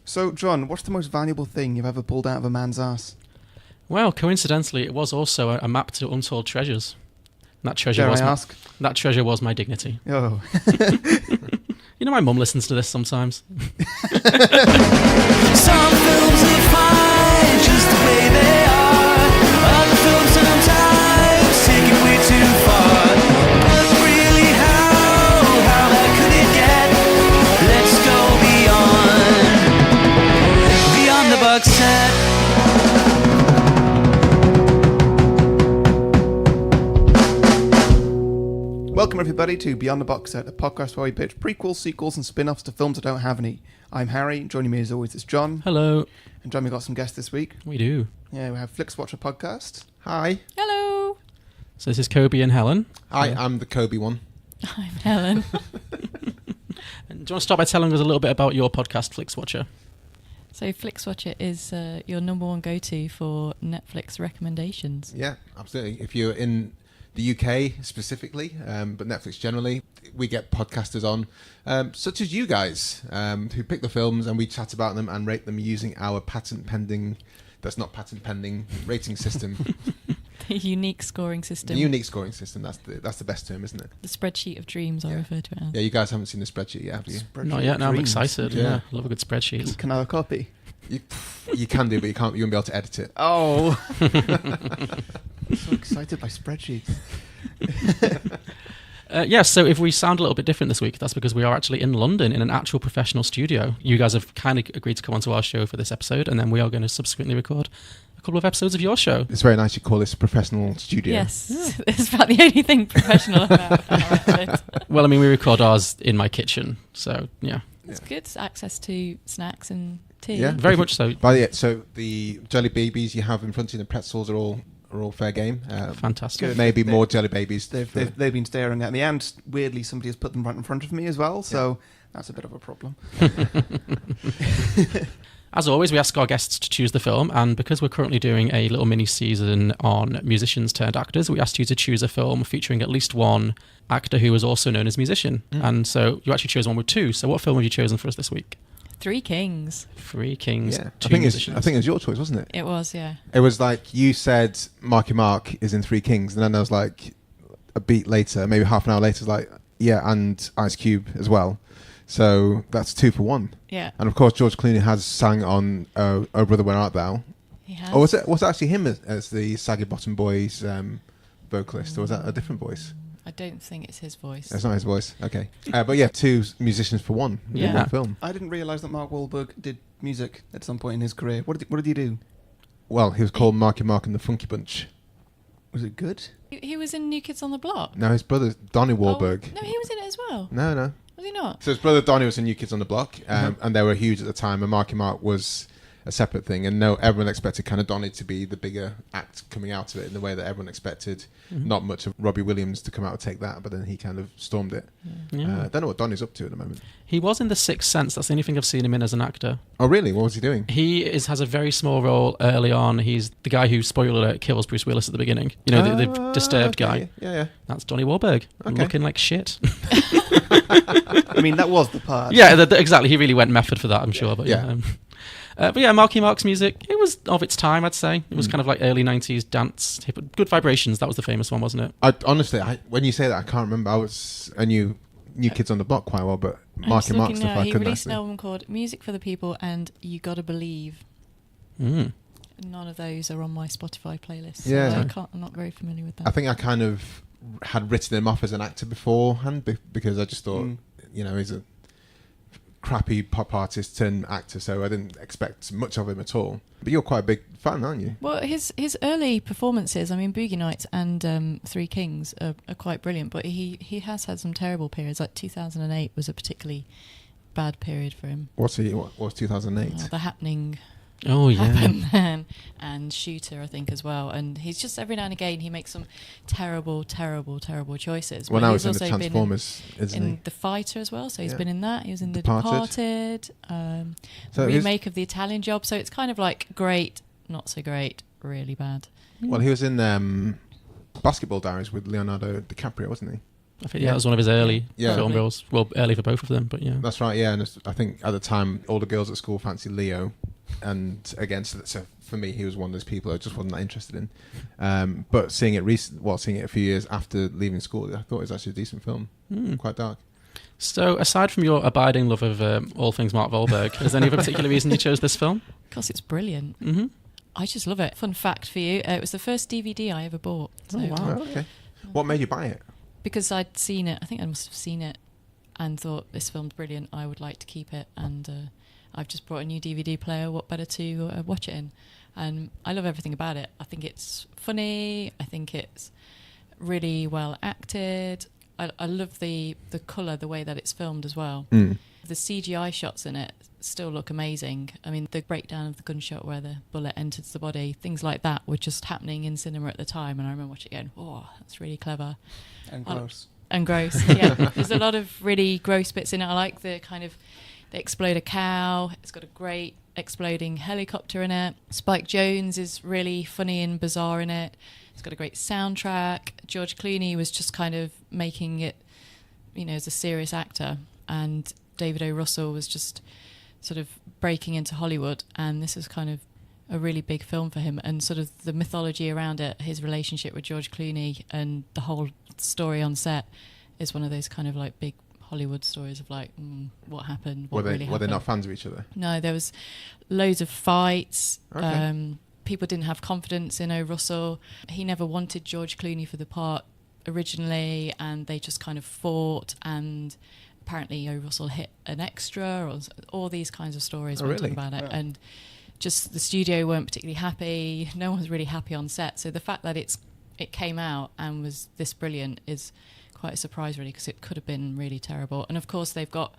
So, John, what's the most valuable thing you've ever pulled out of a man's ass? Well, coincidentally, it was also a map to untold treasures. And that treasure that treasure was my dignity. Oh. You know, my mum listens to this sometimes. Some films are fine just the way they are. Other films sometimes take it way too far. But really, how bad could it get? Let's go beyond the box set. Welcome everybody to Beyond the Box Set, a podcast where we pitch prequels, sequels and spin-offs to films that don't have any. I'm Harry, joining me as always is John. Hello. And John, we've got some guests this week. We do. Yeah, we have FlixWatcher podcast. Hi. Hello. So this is Kobi and Helen. Hi, I'm the Kobi one. I'm Helen. And do you want to start by telling us a little bit about your podcast, FlixWatcher? So FlixWatcher is your number one go-to for Netflix recommendations. Yeah, absolutely. If you're in the UK specifically, but Netflix generally, we get podcasters on, such as you guys, who pick the films and we chat about them and rate them using our patent pending rating system. The unique scoring system. The unique scoring system, that's the best term, isn't it? The spreadsheet of dreams, I refer to it as. Yeah, you guys haven't seen the spreadsheet yet, have you? Not yet, no, I'm excited. Yeah. Yeah, love a good spreadsheet. Can I have a copy? You can do, but you won't be able to edit it. Oh. I'm so excited by spreadsheets. So if we sound a little bit different this week, that's because we are actually in London in an actual professional studio. You guys have kind of agreed to come onto our show for this episode, and then we are going to subsequently record a couple of episodes of your show. It's very nice you call this a professional studio. Yes, it's about the only thing professional about it. Well, I mean, we record ours in my kitchen, so yeah. It's good. It's access to snacks and tea. Yeah, Very much so. So the jelly babies you have in front of you, the pretzels are all fair game. Fantastic. Good. Maybe more jelly babies. They've been staring at me, and weirdly somebody has put them right in front of me as well, so that's a bit of a problem. As always, we ask our guests to choose the film, and because we're currently doing a little mini-season on musicians turned actors, we asked you to choose a film featuring at least one actor who was also known as musician. And so you actually chose one with two. So what film have you chosen for us this week? Three Kings. Three Kings, Yeah, two I think musicians. it was your choice, wasn't it? It was, yeah. It was like you said Marky Mark is in Three Kings, and then there was like a beat later, maybe half an hour later, it's like, yeah, and Ice Cube as well. So that's 2 for 1. Yeah. And of course, George Clooney has sang on Oh Brother, Where Art Thou? He has. Or was it actually him as the Saggy Bottom Boys vocalist, or was that a different voice? I don't think it's his voice. It's not his voice. Okay. But yeah, 2 musicians for one in Yeah. one film. I didn't realise that Mark Wahlberg did music at some point in his career. What did he do? Well, he was called Marky Mark and the Funky Bunch. Was it good? He was in New Kids on the Block. No, his brother, Donnie Wahlberg. Oh, no, he was in it as well. No. Was he not? So his brother Donnie was in New Kids on the Block, and they were huge at the time, and Marky Mark was a separate thing, and everyone expected kind of Donnie to be the bigger act coming out of it in the way that everyone expected. Not much of Robbie Williams to come out and take that, but then he kind of stormed it. Yeah. Don't know what Donnie's up to at the moment. He was in The Sixth Sense. That's the only thing I've seen him in as an actor. Oh, really? What was he doing? He has a very small role early on. He's the guy who, spoiler alert, kills Bruce Willis at the beginning. You know, the disturbed guy. Yeah. That's Donnie Wahlberg. Okay. Looking like shit. I mean, that was the part. Yeah, exactly. He really went method for that, I'm sure. But Yeah. but yeah, Marky Mark's music, it was of its time, I'd say. It was kind of like early 90s dance, hip, Good Vibrations, that was the famous one, wasn't it? Honestly, when you say that, I can't remember. I knew New Kids on the Block quite well, but I'm Marky just Mark looking stuff now. I He couldn't released an actually. album called Music for the People and You Gotta Believe. Mm. None of those are on my Spotify playlist. So Yeah. I'm not very familiar with I that. think I kind of had written him off as an actor beforehand because I just thought, he's a crappy pop artist turned actor, so I didn't expect much of him at all. But you're quite a big fan, aren't you? Well, his early performances, I mean, Boogie Nights and Three Kings are quite brilliant, but he has had some terrible periods. Like 2008 was a particularly bad period for him. What's 2008? The Happening Oh, yeah. Happen Man and Shooter, I think, as well. And he's just, every now and again, he makes some terrible choices. Well, But now he's he's in the also been Transformers, isn't in he? The Fighter as well, so he's Yeah. been in that. He was in The Departed. Departed, So remake of The Italian Job. So it's kind of like great, not so great, really bad. Well, he was in Basketball Diaries with Leonardo DiCaprio, wasn't he? I think that was one of his early Yeah. film roles. Well, early for both of them, but yeah. That's right, yeah. And I think at the time, all the girls at school fancied Leo. And again, so for me, he was one of those people I just wasn't that interested in. But seeing it seeing it a few years after leaving school, I thought it was actually a decent film. Quite dark. So, aside from your abiding love of all things Mark Wahlberg, is there any other particular reason you chose this film? Because it's brilliant. Mm-hmm. I just love it. Fun fact for you, it was the first DVD I ever bought. So, Oh, wow. Oh, okay. What made you buy it? Because I'd seen it, I think I must have seen it and thought, this film's brilliant, I would like to keep it. And I've just brought a new DVD player, what better to watch it in? And I love everything about it. I think it's funny, I think it's really well acted. I love the colour, the way that it's filmed as well. The CGI shots in it still look amazing. I mean, the breakdown of the gunshot where the bullet enters the body, things like that were just happening in cinema at the time. And I remember watching it going, oh, that's really clever. And gross. And gross, yeah. There's a lot of really gross bits in it. I like the kind of, they explode a cow. It's got a great exploding helicopter in it. Spike Jonze is really funny and bizarre in it. It's got a great soundtrack. George Clooney was just kind of making it, as a serious actor. And David O.Russell was just sort of breaking into Hollywood. And this is kind of a really big film for him. And sort of the mythology around it, his relationship with George Clooney and the whole story on set is one of those kind of like big Hollywood stories of like, what happened, what really happened. Were they not fans of each other? No, there was loads of fights. Okay. People didn't have confidence in O.Russell. He never wanted George Clooney for the part originally, and they just kind of fought, and apparently O.Russell hit an extra, or all these kinds of stories went on about it. Wow. And just the studio weren't particularly happy. No one was really happy on set. So the fact that it came out and was this brilliant is quite a surprise, really, because it could have been really terrible. And of course, they've got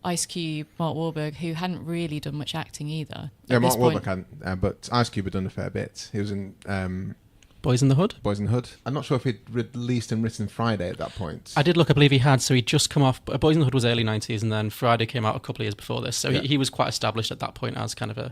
Ice Cube, Mark Wahlberg, who hadn't really done much acting either. Yeah, Mark Wahlberg hadn't, but Ice Cube had done a fair bit. He was in Boys in the Hood? Boys in the Hood. I'm not sure if he'd released and written Friday at that point. I did look, I believe he had, so he'd just come off, Boys in the Hood was early 90s, and then Friday came out a couple of years before this, so he was quite established at that point as kind of a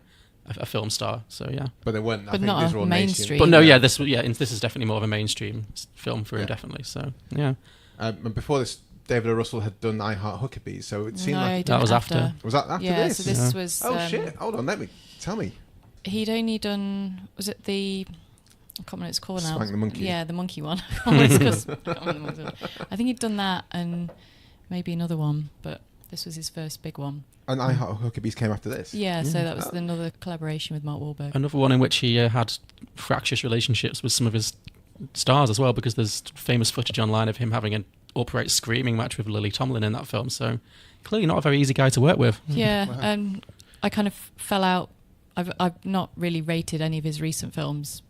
film star, so yeah. But they weren't, But I think not these were all mainstream. But no, this is definitely more of a mainstream film for him, definitely, so yeah. And before this, David O.Russell had done I Heart Huckabees, so it seemed No, he like... did That was it after. Was that after yeah, this? so this was... Oh, shit. Hold on, tell me. He'd only done... Was it the... I can't remember what it's called now. Spank the Monkey. Yeah, the monkey one. I can't remember the monkey one. I think he'd done that and maybe another one, but this was his first big one. And I Heart Huckabees came after this? Yeah, so that was another collaboration with Mark Wahlberg. Another one in which he had fractious relationships with some of his stars as well, because there's famous footage online of him having an upright screaming match with Lily Tomlin in that film, so clearly not a very easy guy to work with. Yeah, Wow. I kind of fell out. I've not really rated any of his recent films,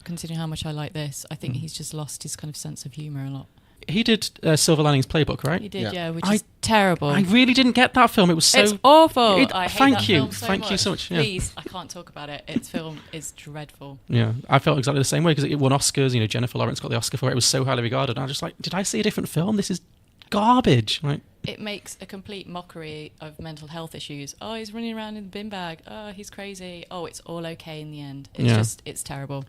considering how much I like this. I think he's just lost his kind of sense of humour a lot. He did Silver Linings Playbook, right? He did, Yeah. which is terrible. I really didn't get that film. It was so... It's awful. I hate thank that you. film so Thank much. you so much. Yeah. Please, I can't talk about it. Its film is dreadful. Yeah, I felt exactly the same way because it won Oscars. Jennifer Lawrence got the Oscar for it. It was so highly regarded. And I was just like, did I see a different film? This is garbage. Like, It makes a complete mockery of mental health issues. Oh, he's running around in the bin bag. Oh, he's crazy. Oh, it's all okay in the end. It's terrible.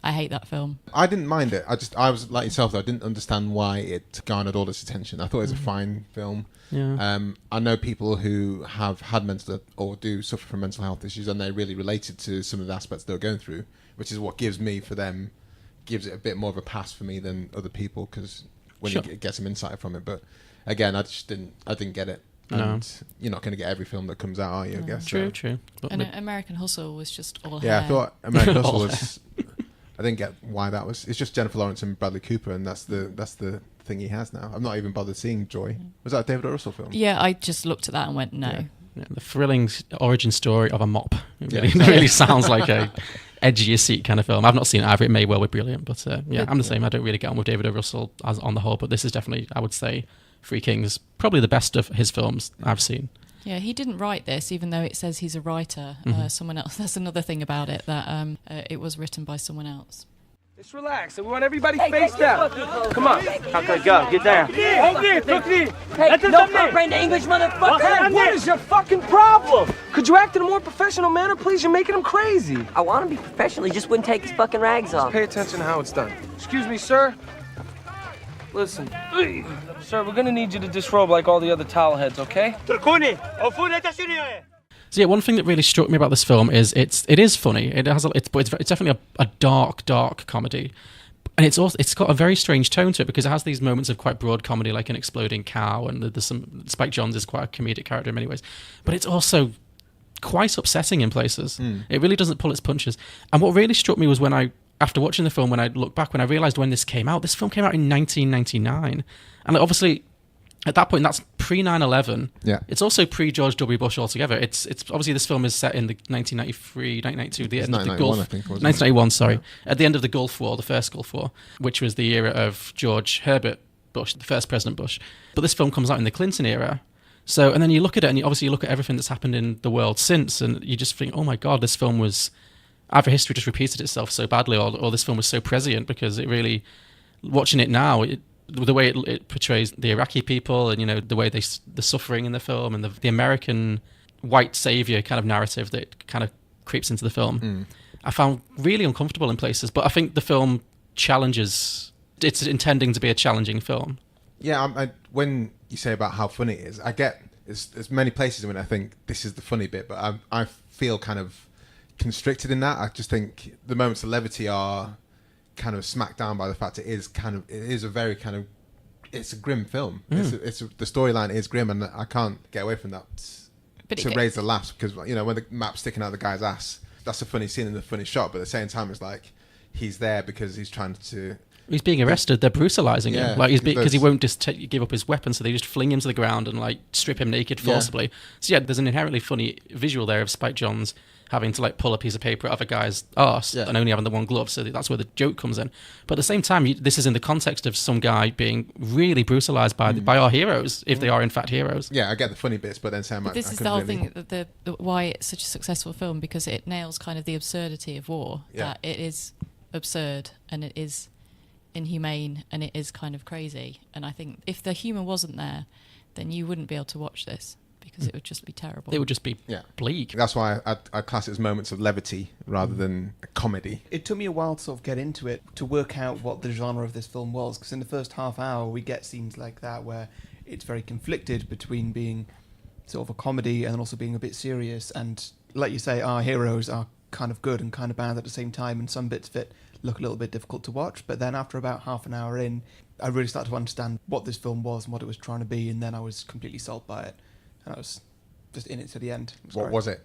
I hate that film. I didn't mind it. I was like yourself, though. I didn't understand why it garnered all this attention. I thought it was a fine film. yeah. I know people who have had mental or do suffer from mental health issues, and they really related to some of the aspects they're going through, which is what gives it a bit more of a pass for me than other people, because when you get some insight from it. But again, I didn't get it. And you're not going to get every film that comes out, are you? I guess. True. But And American Hustle was just all Yeah, hair. I thought American Hustle was. I didn't get why that was. It's just Jennifer Lawrence and Bradley Cooper, and that's the thing he has now. I'm not even bothered seeing Joy. Was that a David O.Russell film? Yeah, I just looked at that and went, no. Yeah, the thrilling origin story of a mop. It really sounds like a edge of your seat kind of film. I've not seen it either. It may well be brilliant, but I'm the same. I don't really get on with David O.Russell as on the whole, but this is definitely, I would say, Three Kings, probably the best of his films I've seen. Yeah, he didn't write this, even though it says he's a writer. Someone else. That's another thing about it, that it was written by someone else. Just relax. We want everybody face down. Come on. Okay, go. Get down. Hold it. Look it. Hey, no comprehend English, motherfucker. What is your fucking problem? Could you act in a more professional manner, please? You're making him crazy. I want to be professional. He just wouldn't take his fucking rags off. Pay attention to how it's done. Excuse me, sir. Listen, sir, we're gonna need you to disrobe like all the other towel heads, okay? So yeah, one thing that really struck me about this film is it is funny. It's definitely a dark comedy, and it's got a very strange tone to it because it has these moments of quite broad comedy, like an exploding cow, and there's some Spike Jonze is quite a comedic character in many ways, but it's also quite upsetting in places. It really doesn't pull its punches. And what really struck me was after watching the film, when I looked back, when I realised when this came out, this film came out in 1999, and obviously. At that point, that's pre-9/11. Yeah. It's also pre-George W. Bush altogether. It's obviously this film is set in the 1993, 1992, the end of the Gulf. 1991, sorry. Yeah. At the end of the Gulf War, the first Gulf War, which was the era of George Herbert Bush, the first President Bush. But this film comes out in the Clinton era. So, and then you look at it, and you look at everything that's happened in the world since, and you just think, oh my God, this film was... Either history just repeated itself so badly, or this film was so prescient, because it really... Watching it now... the way it portrays the Iraqi people, and the way the suffering in the film, and the American white savior kind of narrative that kind of creeps into the film, I found really uncomfortable in places. But I think the film challenges. It's intending to be a challenging film. Yeah, when you say about how funny it is, I get there's many places when I think this is the funny bit, but I feel kind of constricted in that. I just think the moments of levity are kind of smacked down by the fact it is a very kind of, it's a grim film. The storyline is grim, and I can't get away from that to raise the laughs, because when the map's sticking out the guy's ass, that's a funny scene and a funny shot, but at the same time it's like he's there because he's trying to... He's being arrested. They're brutalizing him, because he won't just give up his weapon, so they just fling him to the ground and strip him naked forcibly. Yeah. So yeah, there's an inherently funny visual there of Spike Jonze having to pull a piece of paper out of a guy's arse and only having the one glove, so that's where the joke comes in. But at the same time, this is in the context of some guy being really brutalized by our heroes, if they are in fact heroes. Yeah, I get the funny bits, but then this is the whole thing, why it's such a successful film, because it nails kind of the absurdity of war. That it is absurd, and it is inhumane, and it is kind of crazy. And I think if the humour wasn't there, then you wouldn't be able to watch this, because it would just be terrible. It would just be bleak. That's why I class it as moments of levity rather than a comedy. It took me a while to sort of get into it, to work out what the genre of this film was, because in the first half hour we get scenes like that where it's very conflicted between being sort of a comedy and then also being a bit serious. And like you say, our heroes are kind of good and kind of bad at the same time, and some bits of it look a little bit difficult to watch. But then after about half an hour in, I really started to understand what this film was and what it was trying to be, and then I was completely sold by it. And I was just in it to the end. What was it?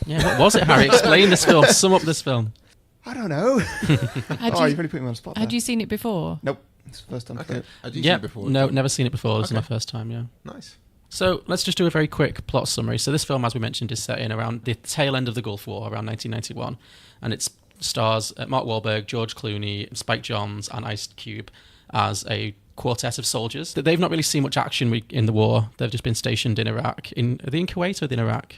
What was it, Harry? Explain this film. Sum up this film. I don't know. You've really put me on the spot. Had you seen it before? Nope. It's the first time. Okay. Had you seen it before? No, never seen it before. This is my first time, yeah. Nice. So let's just do a very quick plot summary. So this film, as we mentioned, is set in around the tail end of the Gulf War, around 1991. And it stars Mark Wahlberg, George Clooney, Spike Jonze, and Ice Cube as a quartet of soldiers. They've not really seen much action in the war. They've just been stationed in Iraq. Are they in Kuwait or are they in Iraq?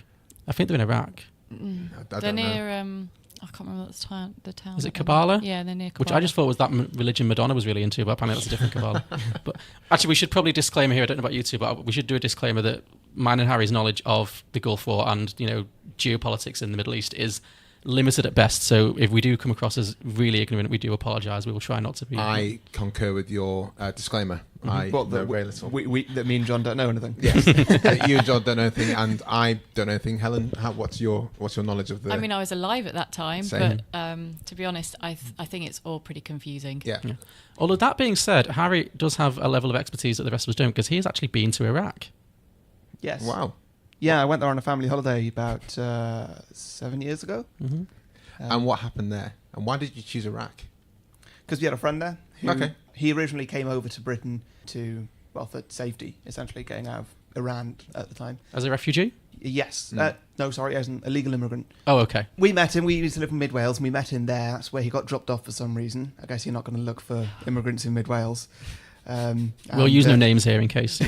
I think they're in Iraq. They're near... I can't remember the town. Is it Kabbalah? Yeah, they're near Kabbalah. Which I just thought was that religion Madonna was really into, but apparently that's a different Kabbalah. But actually, we should probably disclaimer here, I don't know about you two, but we should do a disclaimer that mine and Harry's knowledge of the Gulf War and, geopolitics in the Middle East is limited at best. So if we do come across as really ignorant, we do apologise. We will try not to be. I concur with your disclaimer. I know very little. That me and John don't know anything. Yes, you and John don't know anything, and I don't know anything. Helen, what's your knowledge of the? I mean, I was alive at that time, Same. but to be honest, I think it's all pretty confusing. Yeah. Although that being said, Harry does have a level of expertise that the rest of us don't, because he has actually been to Iraq. Yes. Wow. Yeah, I went there on a family holiday about 7 years ago. Mm-hmm. And what happened there? And why did you choose Iraq? Because we had a friend there. Okay. He originally came over to Britain for safety, essentially getting out of Iran at the time. As a refugee? Yes. No, sorry, as an illegal immigrant. Oh, okay. We met him. We used to live in Mid Wales, and we met him there. That's where he got dropped off for some reason. I guess you're not going to look for immigrants in Mid Wales. We'll use no names here in case.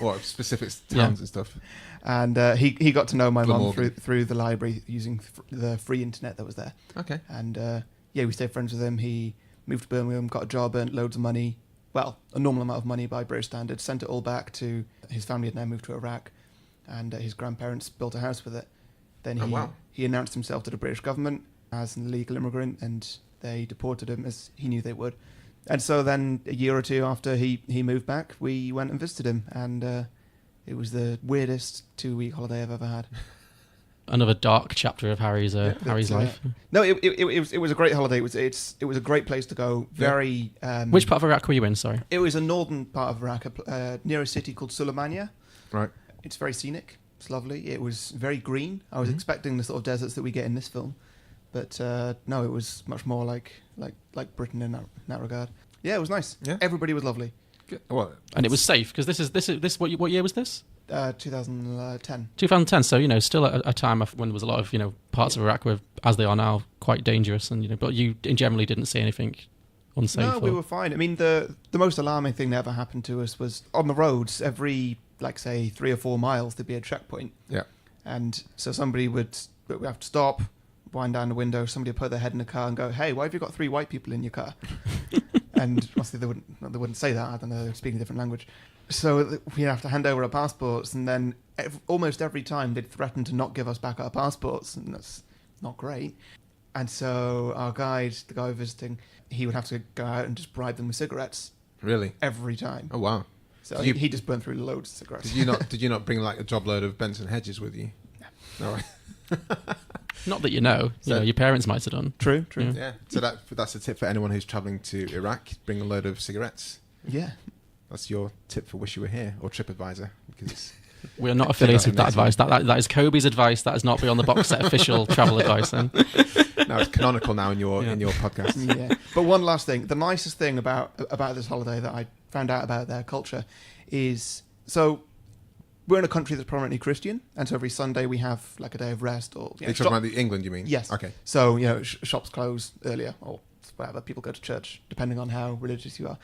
Or specific towns and stuff. And he got to know my mum through the library using the free internet that was there. Okay. And we stayed friends with him. He moved to Birmingham, got a job, earned loads of money. Well, a normal amount of money by British standards. Sent it all back to his family. Had now moved to Iraq, and his grandparents built a house with it. Then he announced himself to the British government as an illegal immigrant, and they deported him, as he knew they would, And so then a year or two after he moved back, we went and visited him, and it was the weirdest 2-week holiday I've ever had. Another dark chapter of Harry's life. No, it was a great holiday. It was a great place to go. Very. Which part of Iraq were you in? Sorry. It was a northern part of Iraq, near a city called Suleimania. Right. It's very scenic. It's lovely. It was very green. I was expecting the sort of deserts that we get in this film, but no, it was much more like Britain in that regard. Yeah, it was nice. Yeah. Everybody was lovely. Good. Well, and it was safe because this what year was this? 2010. 2010. So still at a time when there was a lot of parts of Iraq were, as they are now, quite dangerous, and but you generally didn't see anything unsafe. No, we were fine. I mean, the most alarming thing that ever happened to us was on the roads. Every say 3 or 4 miles there'd be a checkpoint. Yeah. And so somebody would have to stop, wind down the window. Somebody would put their head in the car and go, "Hey, why have you got 3 white people in your car?" And obviously they wouldn't say that. I don't know, they're speaking a different language. So we have to hand over our passports, and then almost every time they'd threaten to not give us back our passports, and that's not great. And so our guide, the guy visiting, he would have to go out and just bribe them with cigarettes. Really? Every time. Oh wow! So he just burned through loads of cigarettes. Did you not bring like a job load of Benson Hedges with you? No. Right. Not that you know. Your parents might have done. True. Yeah. So that's a tip for anyone who's travelling to Iraq. Bring a load of cigarettes. Yeah. That's your tip for Wish You Were Here or TripAdvisor, because we are not affiliated with that advice. That is Kobi's advice. That is not Beyond the Box Set official travel advice. Then. No, it's canonical now in your podcast. Yeah. But one last thing, the nicest thing about this holiday that I found out about their culture is, so we're in a country that's prominently Christian, and so every Sunday we have like a day of rest. Or You're talking about England, you mean? Yes. Okay. So shops close earlier, or whatever. People go to church depending on how religious you are.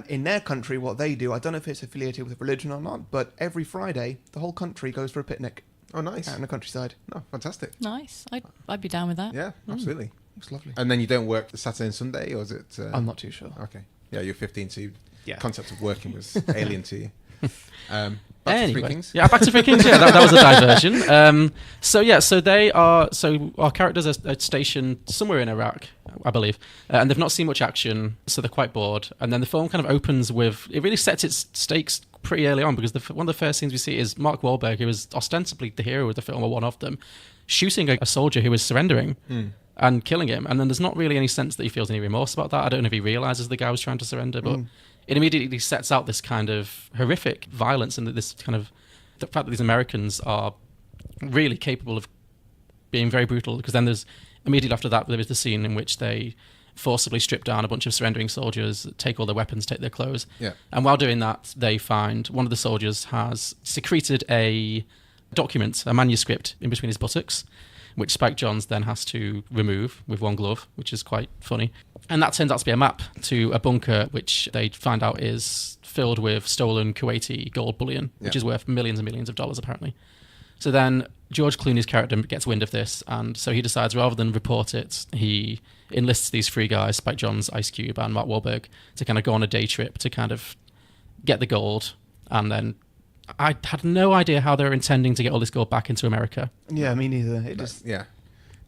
In their country, what they do, I don't know if it's affiliated with religion or not, but every Friday, the whole country goes for a picnic. Oh, nice. Out in the countryside. Oh, fantastic. Nice. I'd be down with that. Yeah, absolutely. It's lovely. And then you don't work the Saturday and Sunday, or is it? I'm not too sure. Okay. Yeah, you're 15, so Yeah. concept of working was alien to you. Back to Three Kings. Yeah, back to Three Kings. Yeah, that was a diversion. So our characters are stationed somewhere in Iraq, I believe, and they've not seen much action, so they're quite bored. And then the film kind of opens with, it really sets its stakes pretty early on, because one of the first things we see is Mark Wahlberg, who is ostensibly the hero of the film, or one of them, shooting a soldier who is surrendering and killing him. And then there's not really any sense that he feels any remorse about that. I don't know if he realizes the guy was trying to surrender, but it immediately sets out this kind of horrific violence, and this kind of the fact that these Americans are really capable of being very brutal. Because then there's immediately after that, there is the scene in which they forcibly strip down a bunch of surrendering soldiers, take all their weapons, take their clothes. Yeah. And while doing that, they find one of the soldiers has secreted a document, a manuscript, in between his buttocks, which Spike Jonze then has to remove with one glove, which is quite funny. And that turns out to be a map to a bunker, which they find out is filled with stolen Kuwaiti gold bullion, which is worth millions and millions of dollars, apparently. So then George Clooney's character gets wind of this, and so he decides, rather than report it, he enlists these 3 guys, Spike Jonze, Ice Cube, and Mark Wahlberg, to kind of go on a day trip to kind of get the gold. And then I had no idea how they were intending to get all this gold back into America. Yeah, me neither.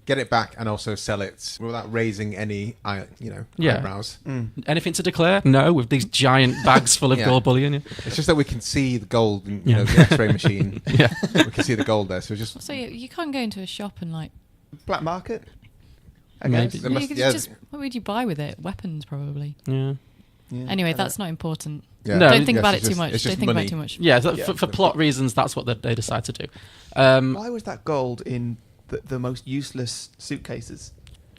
Get it back and also sell it without raising any, eyebrows. Anything to declare? No, with these giant bags full of gold bullion. Yeah. It's just that we can see the gold in the X-ray machine. Yeah, we can see the gold there. So you can't go into a shop and black market. Maybe. What would you buy with it? Weapons, probably. Yeah. Anyway, that's not important. Yeah. No, don't think about it too much. Don't think about it too much. Yeah, for plot reasons, that's what they decide to do. Why was that gold in the most useless suitcases?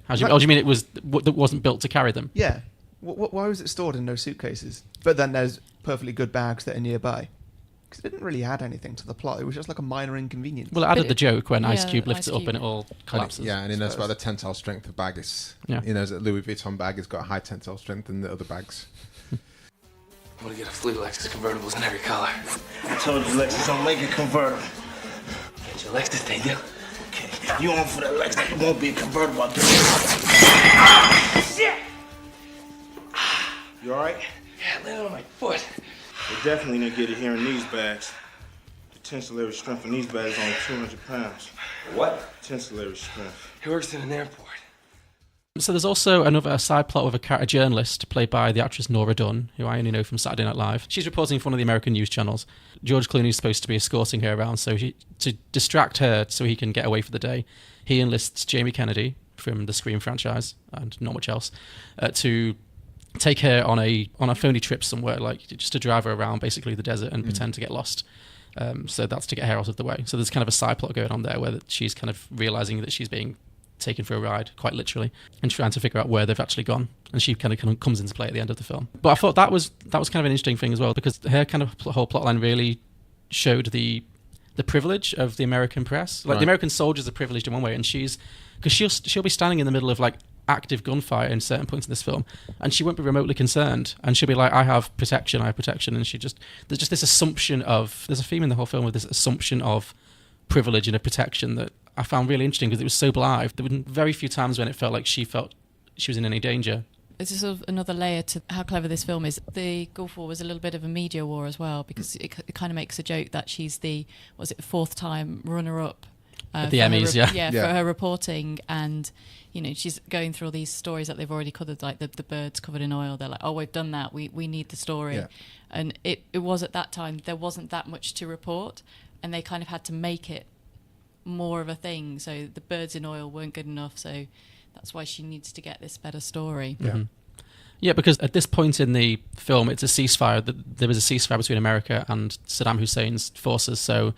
How do you mean it wasn't built to carry them? Yeah. Why was it stored in those suitcases? But then there's perfectly good bags that are nearby. Because it didn't really add anything to the plot. It was just like a minor inconvenience. Well, it added the joke when Ice Cube lifts it up and it all collapses. And he knows about the tensile strength of bag. He knows that Louis Vuitton bag has got a high tensile strength than the other bags. I'm gonna get a fleet of Lexus convertibles in every color. I told you Lexus don't make a convertible. Get your Lexus, they do. Okay, you on for that Lexus, it won't be a convertible. Shit! You alright? Yeah, I landed on my foot. We're definitely gonna get it here in these bags. The tensillary strength in these bags is only 200 pounds. What? Tensillary strength. He works in an airport. So there's also another side plot with a journalist played by the actress Nora Dunn, who I only know from Saturday Night Live. She's reporting for one of the American news channels. George Clooney is supposed to be escorting her around, so to distract her so he can get away for the day, he enlists Jamie Kennedy from the Scream franchise and not much else to take her on a phony trip somewhere, like just to drive her around basically the desert and pretend to get lost. So that's to get her out of the way. So there's kind of a side plot going on there where she's kind of realizing that she's being taken for a ride, quite literally, and trying to figure out where they've actually gone. And she kind of comes into play at the end of the film. But I thought that was kind of an interesting thing as well, because her kind of whole plotline really showed the privilege of the American press. Like, the American soldiers are privileged in one way, and because she'll be standing in the middle of like active gunfire in certain points in this film, and she won't be remotely concerned, and she'll be like, I have protection, and there's just this assumption of, there's a theme in the whole film with this assumption of privilege and a protection that I found really interesting, because it was so blithe. There were very few times when it felt like she was in any danger. It's sort of another layer to how clever this film is. The Gulf War was a little bit of a media war as well, because it kind of makes a joke that she's the fourth time runner-up at the Emmys, for her reporting, and she's going through all these stories that they've already covered, like the birds covered in oil. They're like, oh, we've done that, we need the story. And it was at that time there wasn't that much to report, and they kind of had to make it more of a thing. So the birds in oil weren't good enough, so that's why she needs to get this better story. Yeah, because at this point in the film, it's a ceasefire. There was a ceasefire between America and Saddam Hussein's forces, so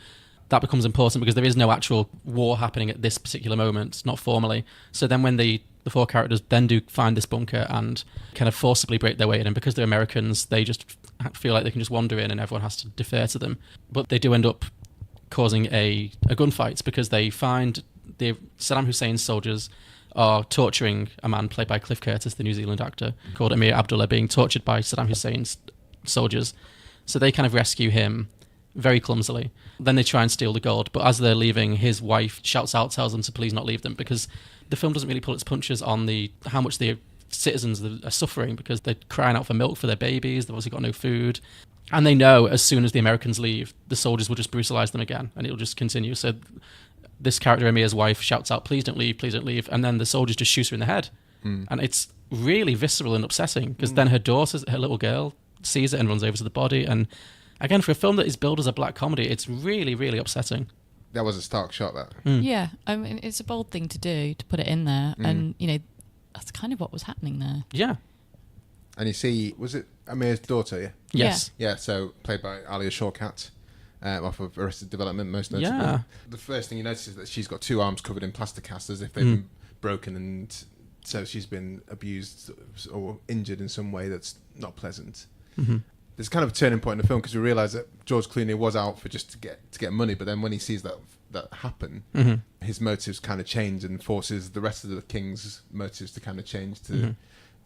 that becomes important because there is no actual war happening at this particular moment, not formally. So then when the four characters then do find this bunker and kind of forcibly break their way in, and because they're Americans, they just feel like they can just wander in and everyone has to defer to them. But they do end up causing a gunfight, because they find the Saddam Hussein's soldiers are torturing a man played by Cliff Curtis, the New Zealand actor, called Amir Abdullah, being tortured by Saddam Hussein's soldiers. So they kind of rescue him very clumsily. Then they try and steal the gold, but as they're leaving, his wife shouts out, tells them to please not leave them, because the film doesn't really pull its punches on how much the citizens are suffering, because they're crying out for milk for their babies, they've obviously got no food. And they know as soon as the Americans leave, the soldiers will just brutalize them again, and it'll just continue. So this character, Amir's wife, shouts out, please don't leave, and then the soldiers just shoot her in the head. And it's really visceral and upsetting, because then her little girl, sees it and runs over to the body. And again, for a film that is billed as a black comedy, it's really, really upsetting. That was a stark shot, that. Yeah, I mean, it's a bold thing to do, to put it in there, and, that's kind of what was happening there. Yeah. And you see, was it Amir's daughter, yeah? Yes. Yeah, so played by Alia Shawkat, off of Arrested Development, most notably. Yeah. The first thing you notice is that she's got two arms covered in plaster casts as if they've been broken, and so she's been abused or injured in some way that's not pleasant. There's kind of a turning point in the film, because we realise that George Clooney was out for just to get money, but then when he sees that happen, his motives kind of change, and forces the rest of the king's motives to kind of change to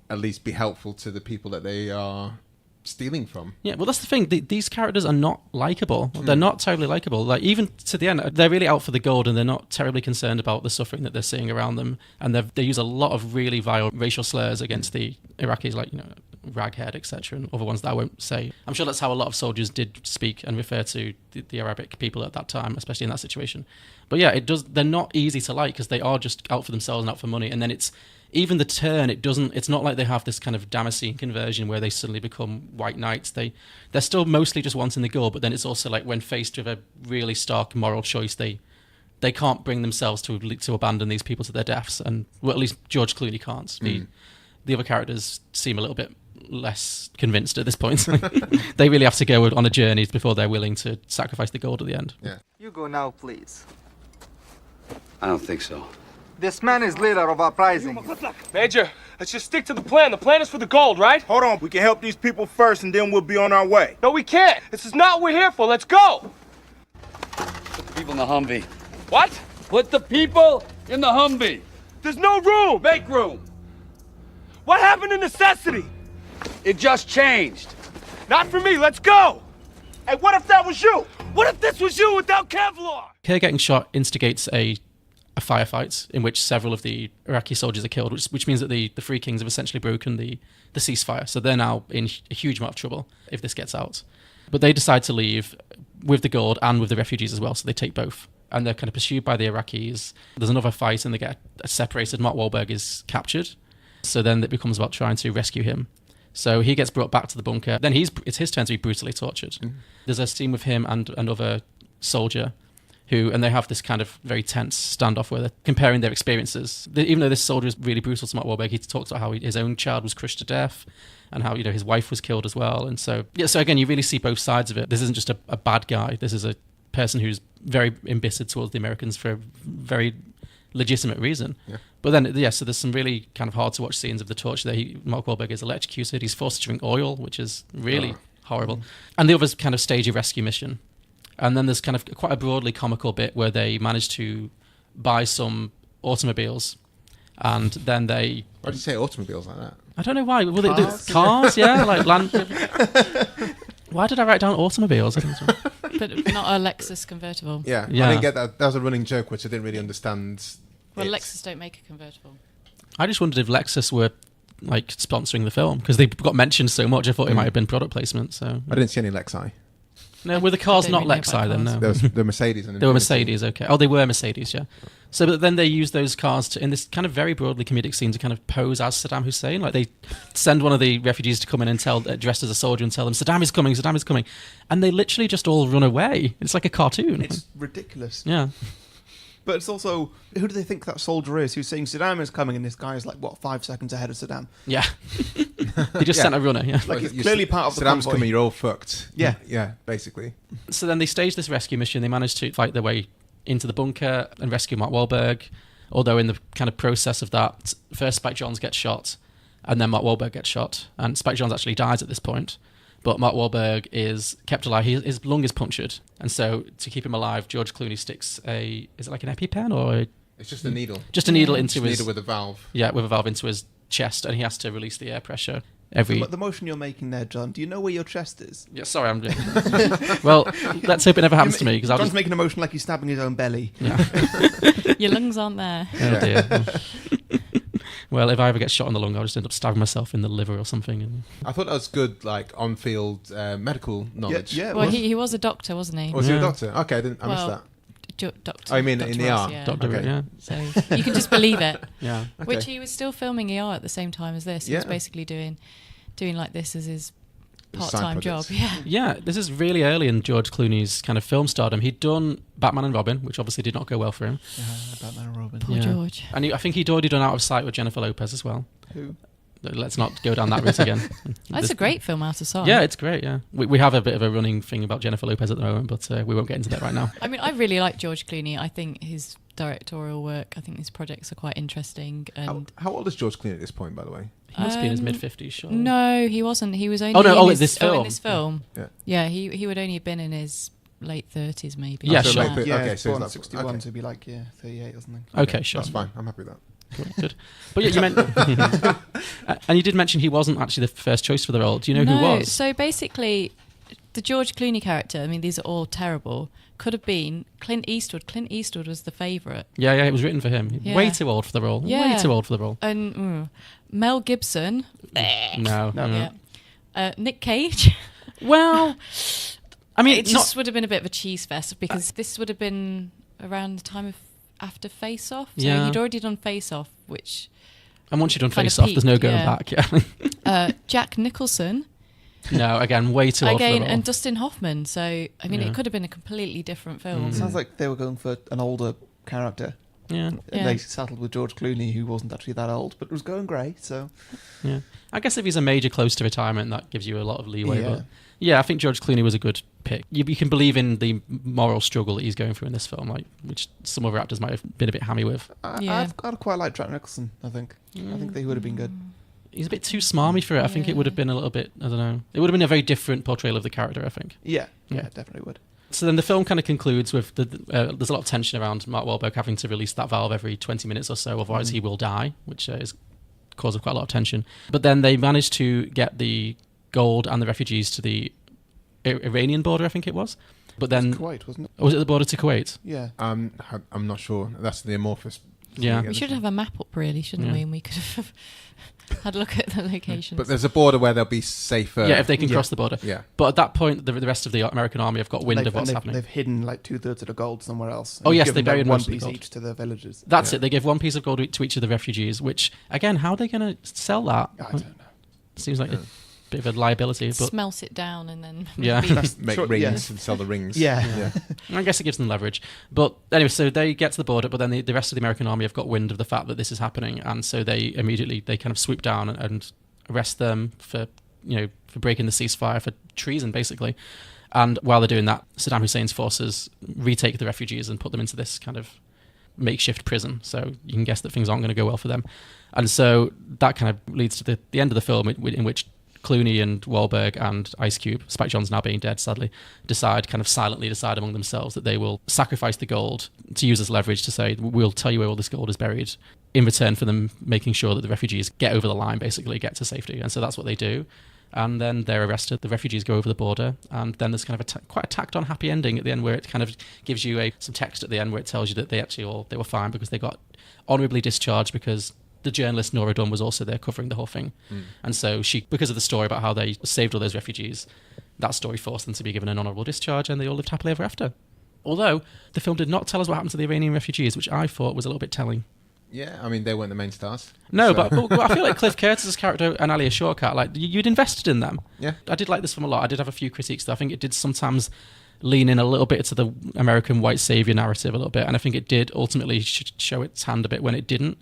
at least be helpful to the people that they are stealing from. Yeah, well, that's the thing. These characters are not likable. They're not terribly likable. Like, even to the end, they're really out for the gold, and they're not terribly concerned about the suffering that they're seeing around them. And they use a lot of really vile racial slurs against the Iraqis, like, raghead, etc., and other ones that I won't say. I'm sure that's how a lot of soldiers did speak and refer to the Arabic people at that time, especially in that situation. But yeah, they're not easy to like, because they are just out for themselves and out for money. And then even the turn, it's not like they have this kind of Damascene conversion where they suddenly become white knights. They're still mostly just wanting the gold, but then it's also like, when faced with a really stark moral choice, they can't bring themselves to abandon these people to their deaths. And, well, at least George Clooney can't. The other characters seem a little bit less convinced at this point. They really have to go on a journey before they're willing to sacrifice the gold at the end. Yeah. You go now, please. I don't think so. This man is leader of uprising. Major, let's just stick to the plan. The plan is for the gold, right? Hold on, we can help these people first, and then we'll be on our way. No, we can't. This is not what we're here for. Let's go. Put the people in the Humvee. What? Put the people in the Humvee. There's no room. Make room. What happened to necessity? It just changed. Not for me. Let's go. Hey, what if that was you? What if this was you without Kevlar? Her getting shot instigates a firefight in which several of the Iraqi soldiers are killed, which means that the Three Kings have essentially broken the ceasefire. So they're now in a huge amount of trouble if this gets out. But they decide to leave with the gold and with the refugees as well, so they take both. And they're kind of pursued by the Iraqis. There's another fight and they get separated. Mark Wahlberg is captured So then it becomes about trying to rescue him. So he gets brought back to the bunker. Then it's his turn to be brutally tortured. There's a scene with him and another soldier and they have this kind of very tense standoff where they're comparing their experiences. Even though this soldier is really brutal to Mark Wahlberg, he talks about how his own child was crushed to death and how, his wife was killed as well. And so again, you really see both sides of it. This isn't just a bad guy. This is a person who's very embittered towards the Americans for a very legitimate reason. Yeah. But then, so there's some really kind of hard to watch scenes of the torture there. Mark Wahlberg is electrocuted. He's forced to drink oil, which is really horrible. And the other's kind of stage a rescue mission. And then there's kind of quite a broadly comical bit where they manage to buy some automobiles, and then they... Why did you say automobiles like that? I don't know why. Well, cars, yeah, like land... Why did I write down automobiles? But not a Lexus convertible. Yeah, I didn't get that. That was a running joke, which I didn't really understand. Well, Lexus don't make a convertible. I just wondered if Lexus were like sponsoring the film, because they got mentioned so much. I thought it might have been product placement. So I didn't see any Lexi. No, were the cars not Lexi then? No, they were Mercedes. They were Mercedes. Okay. Oh, they were Mercedes. Yeah. So, but then they use those cars in this kind of very broadly comedic scene to kind of pose as Saddam Hussein. Like they send one of the refugees to come in and dressed as a soldier and tell them Saddam is coming, and they literally just all run away. It's like a cartoon. It's ridiculous. Yeah. But it's also, who do they think that soldier is who's saying Saddam is coming, and this guy is like, 5 seconds ahead of Saddam? Yeah. He just sent a runner, yeah. Like, it's clearly part of the Saddam's convoy. coming, you're all fucked. Yeah. Yeah, basically. So then they stage this rescue mission. They manage to fight their way into the bunker and rescue Mark Wahlberg. Although in the kind of process of that, first Spike Jonze gets shot, and then Mark Wahlberg gets shot. And Spike Jonze actually dies at this point. But Mark Wahlberg is kept alive. His lung is punctured. And so to keep him alive, George Clooney sticks is it like an EpiPen or... It's just a needle. Just a needle into his... needle with a valve. Yeah, with a valve into his chest, and he has to release the air pressure every... The motion you're making there, John, do you know where your chest is? Yeah, sorry, I'm doing... Well, let's hope it never happens to me, because John's making a motion like he's stabbing his own belly. Yeah. Your lungs aren't there. Oh, dear. Well, if I ever get shot in the lung, I'll just end up stabbing myself in the liver or something. And... I thought that was good, like, on-field medical knowledge. Yeah, well, he was a doctor, wasn't he? Was he a doctor? Okay, I missed that. Doctor. I mean, Dr. in the Ross, art. yeah. Doctor, okay. yeah. So you can just believe it. Yeah. Okay. Which he was still filming ER at the same time as this. He was basically doing like this as his part-time job. Yeah. Yeah, this is really early in George Clooney's kind of film stardom. He'd done Batman and Robin, which obviously did not go well for him. Batman and Robin. Poor George. And I think he'd already done Out of Sight with Jennifer Lopez as well. Who? Let's not go down that route again. That's a great film, Out of Sight. Yeah, it's great, yeah. We have a bit of a running thing about Jennifer Lopez at the moment, but we won't get into that right now. I mean, I really like George Clooney. I think his directorial work, I think his projects are quite interesting. And How old is George Clooney at this point, by the way? He must be in his mid-50s, sure. No, he wasn't. He was only in this film. in this film. Yeah, he would only have been in his late 30s, maybe. Yeah, so sure. Okay, so born he's 61, okay. so he'd be like 38 or something. Okay, sure. That's fine. I'm happy with that. Good. But yeah, you meant, and you did mention he wasn't actually the first choice for the role. Do you know who was? So basically, the George Clooney character, I mean, these are all terrible, could have been Clint Eastwood. Clint Eastwood was the favourite. Yeah, it was written for him. Yeah. Way too old for the role. Yeah. Way too old for the role. And Mel Gibson. No. Yeah. Nick Cage. Well, I mean, it just would have been a bit of a cheese fest, because this would have been around the time of after Face Off. So he'd already done Face Off, which... And once you've done Face Off, there's no going back. Yeah. Jack Nicholson. No, again, way too old for the role. And Dustin Hoffman. So, I mean, it could have been a completely different film. Sounds like they were going for an older character. Yeah. And they settled with George Clooney, who wasn't actually that old, but was going grey, so... Yeah. I guess if he's a major close to retirement, that gives you a lot of leeway. Yeah. But yeah, I think George Clooney was a good pick. You can believe in the moral struggle that he's going through in this film, like which some other actors might have been a bit hammy with. I'd quite like Jack Nicholson, I think. I think they would have been good. He's a bit too smarmy for it. I think it would have been a little bit, I don't know. It would have been a very different portrayal of the character, I think. Yeah, definitely would. So then the film kind of concludes with there's a lot of tension around Mark Wahlberg having to release that valve every 20 minutes or so, otherwise he will die, which is cause of quite a lot of tension. But then they managed to get the gold and the refugees to the Iranian border, I think it was. But then Kuwait, wasn't it? Or was it the border to Kuwait? Yeah. I'm not sure. That's the amorphous Yeah. We should have a map up, really, shouldn't we? And we could have had a look at the locations. But there's a border where they'll be safer. Yeah, if they can cross the border. Yeah. But at that point, the rest of the American army have got wind of what's happening. They've hidden like 2/3 of the gold somewhere else. Oh, yes, they given buried one most of the piece gold. each to the villagers. That's it. They give one piece of gold to each of the refugees, which, again, how are they going to sell that? I don't know. Seems like a bit of a liability. But smelt it down and then Make rings and sell the rings. Yeah. I guess it gives them leverage. But anyway, so they get to the border, but then the rest of the American army have got wind of the fact that this is happening, and so they kind of swoop down and arrest them for breaking the ceasefire, for treason, basically. And while they're doing that, Saddam Hussein's forces retake the refugees and put them into this kind of makeshift prison. So you can guess that things aren't going to go well for them. And so that kind of leads to the end of the film, in which Clooney and Wahlberg and Ice Cube, Spike Jonze now being dead, sadly, silently decide among themselves that they will sacrifice the gold to use as leverage to say, we'll tell you where all this gold is buried, in return for them making sure that the refugees get over the line, basically, get to safety. And so that's what they do. And then they're arrested. The refugees go over the border. And then there's kind of quite a tacked-on happy ending at the end, where it kind of gives you some text at the end where it tells you that they were fine because they got honourably discharged, because the journalist Nora Dunn was also there covering the whole thing. And so because of the story about how they saved all those refugees, that story forced them to be given an honourable discharge, and they all lived happily ever after. Although the film did not tell us what happened to the Iranian refugees, which I thought was a little bit telling. Yeah, I mean, they weren't the main stars. No, so. but I feel like Cliff Curtis's character and Alia Shawkat, like, you'd invested in them. Yeah. I did like this film a lot. I did have a few critiques, though. I think it did sometimes lean in a little bit to the American white saviour narrative a little bit, and I think it did ultimately show its hand a bit when it didn't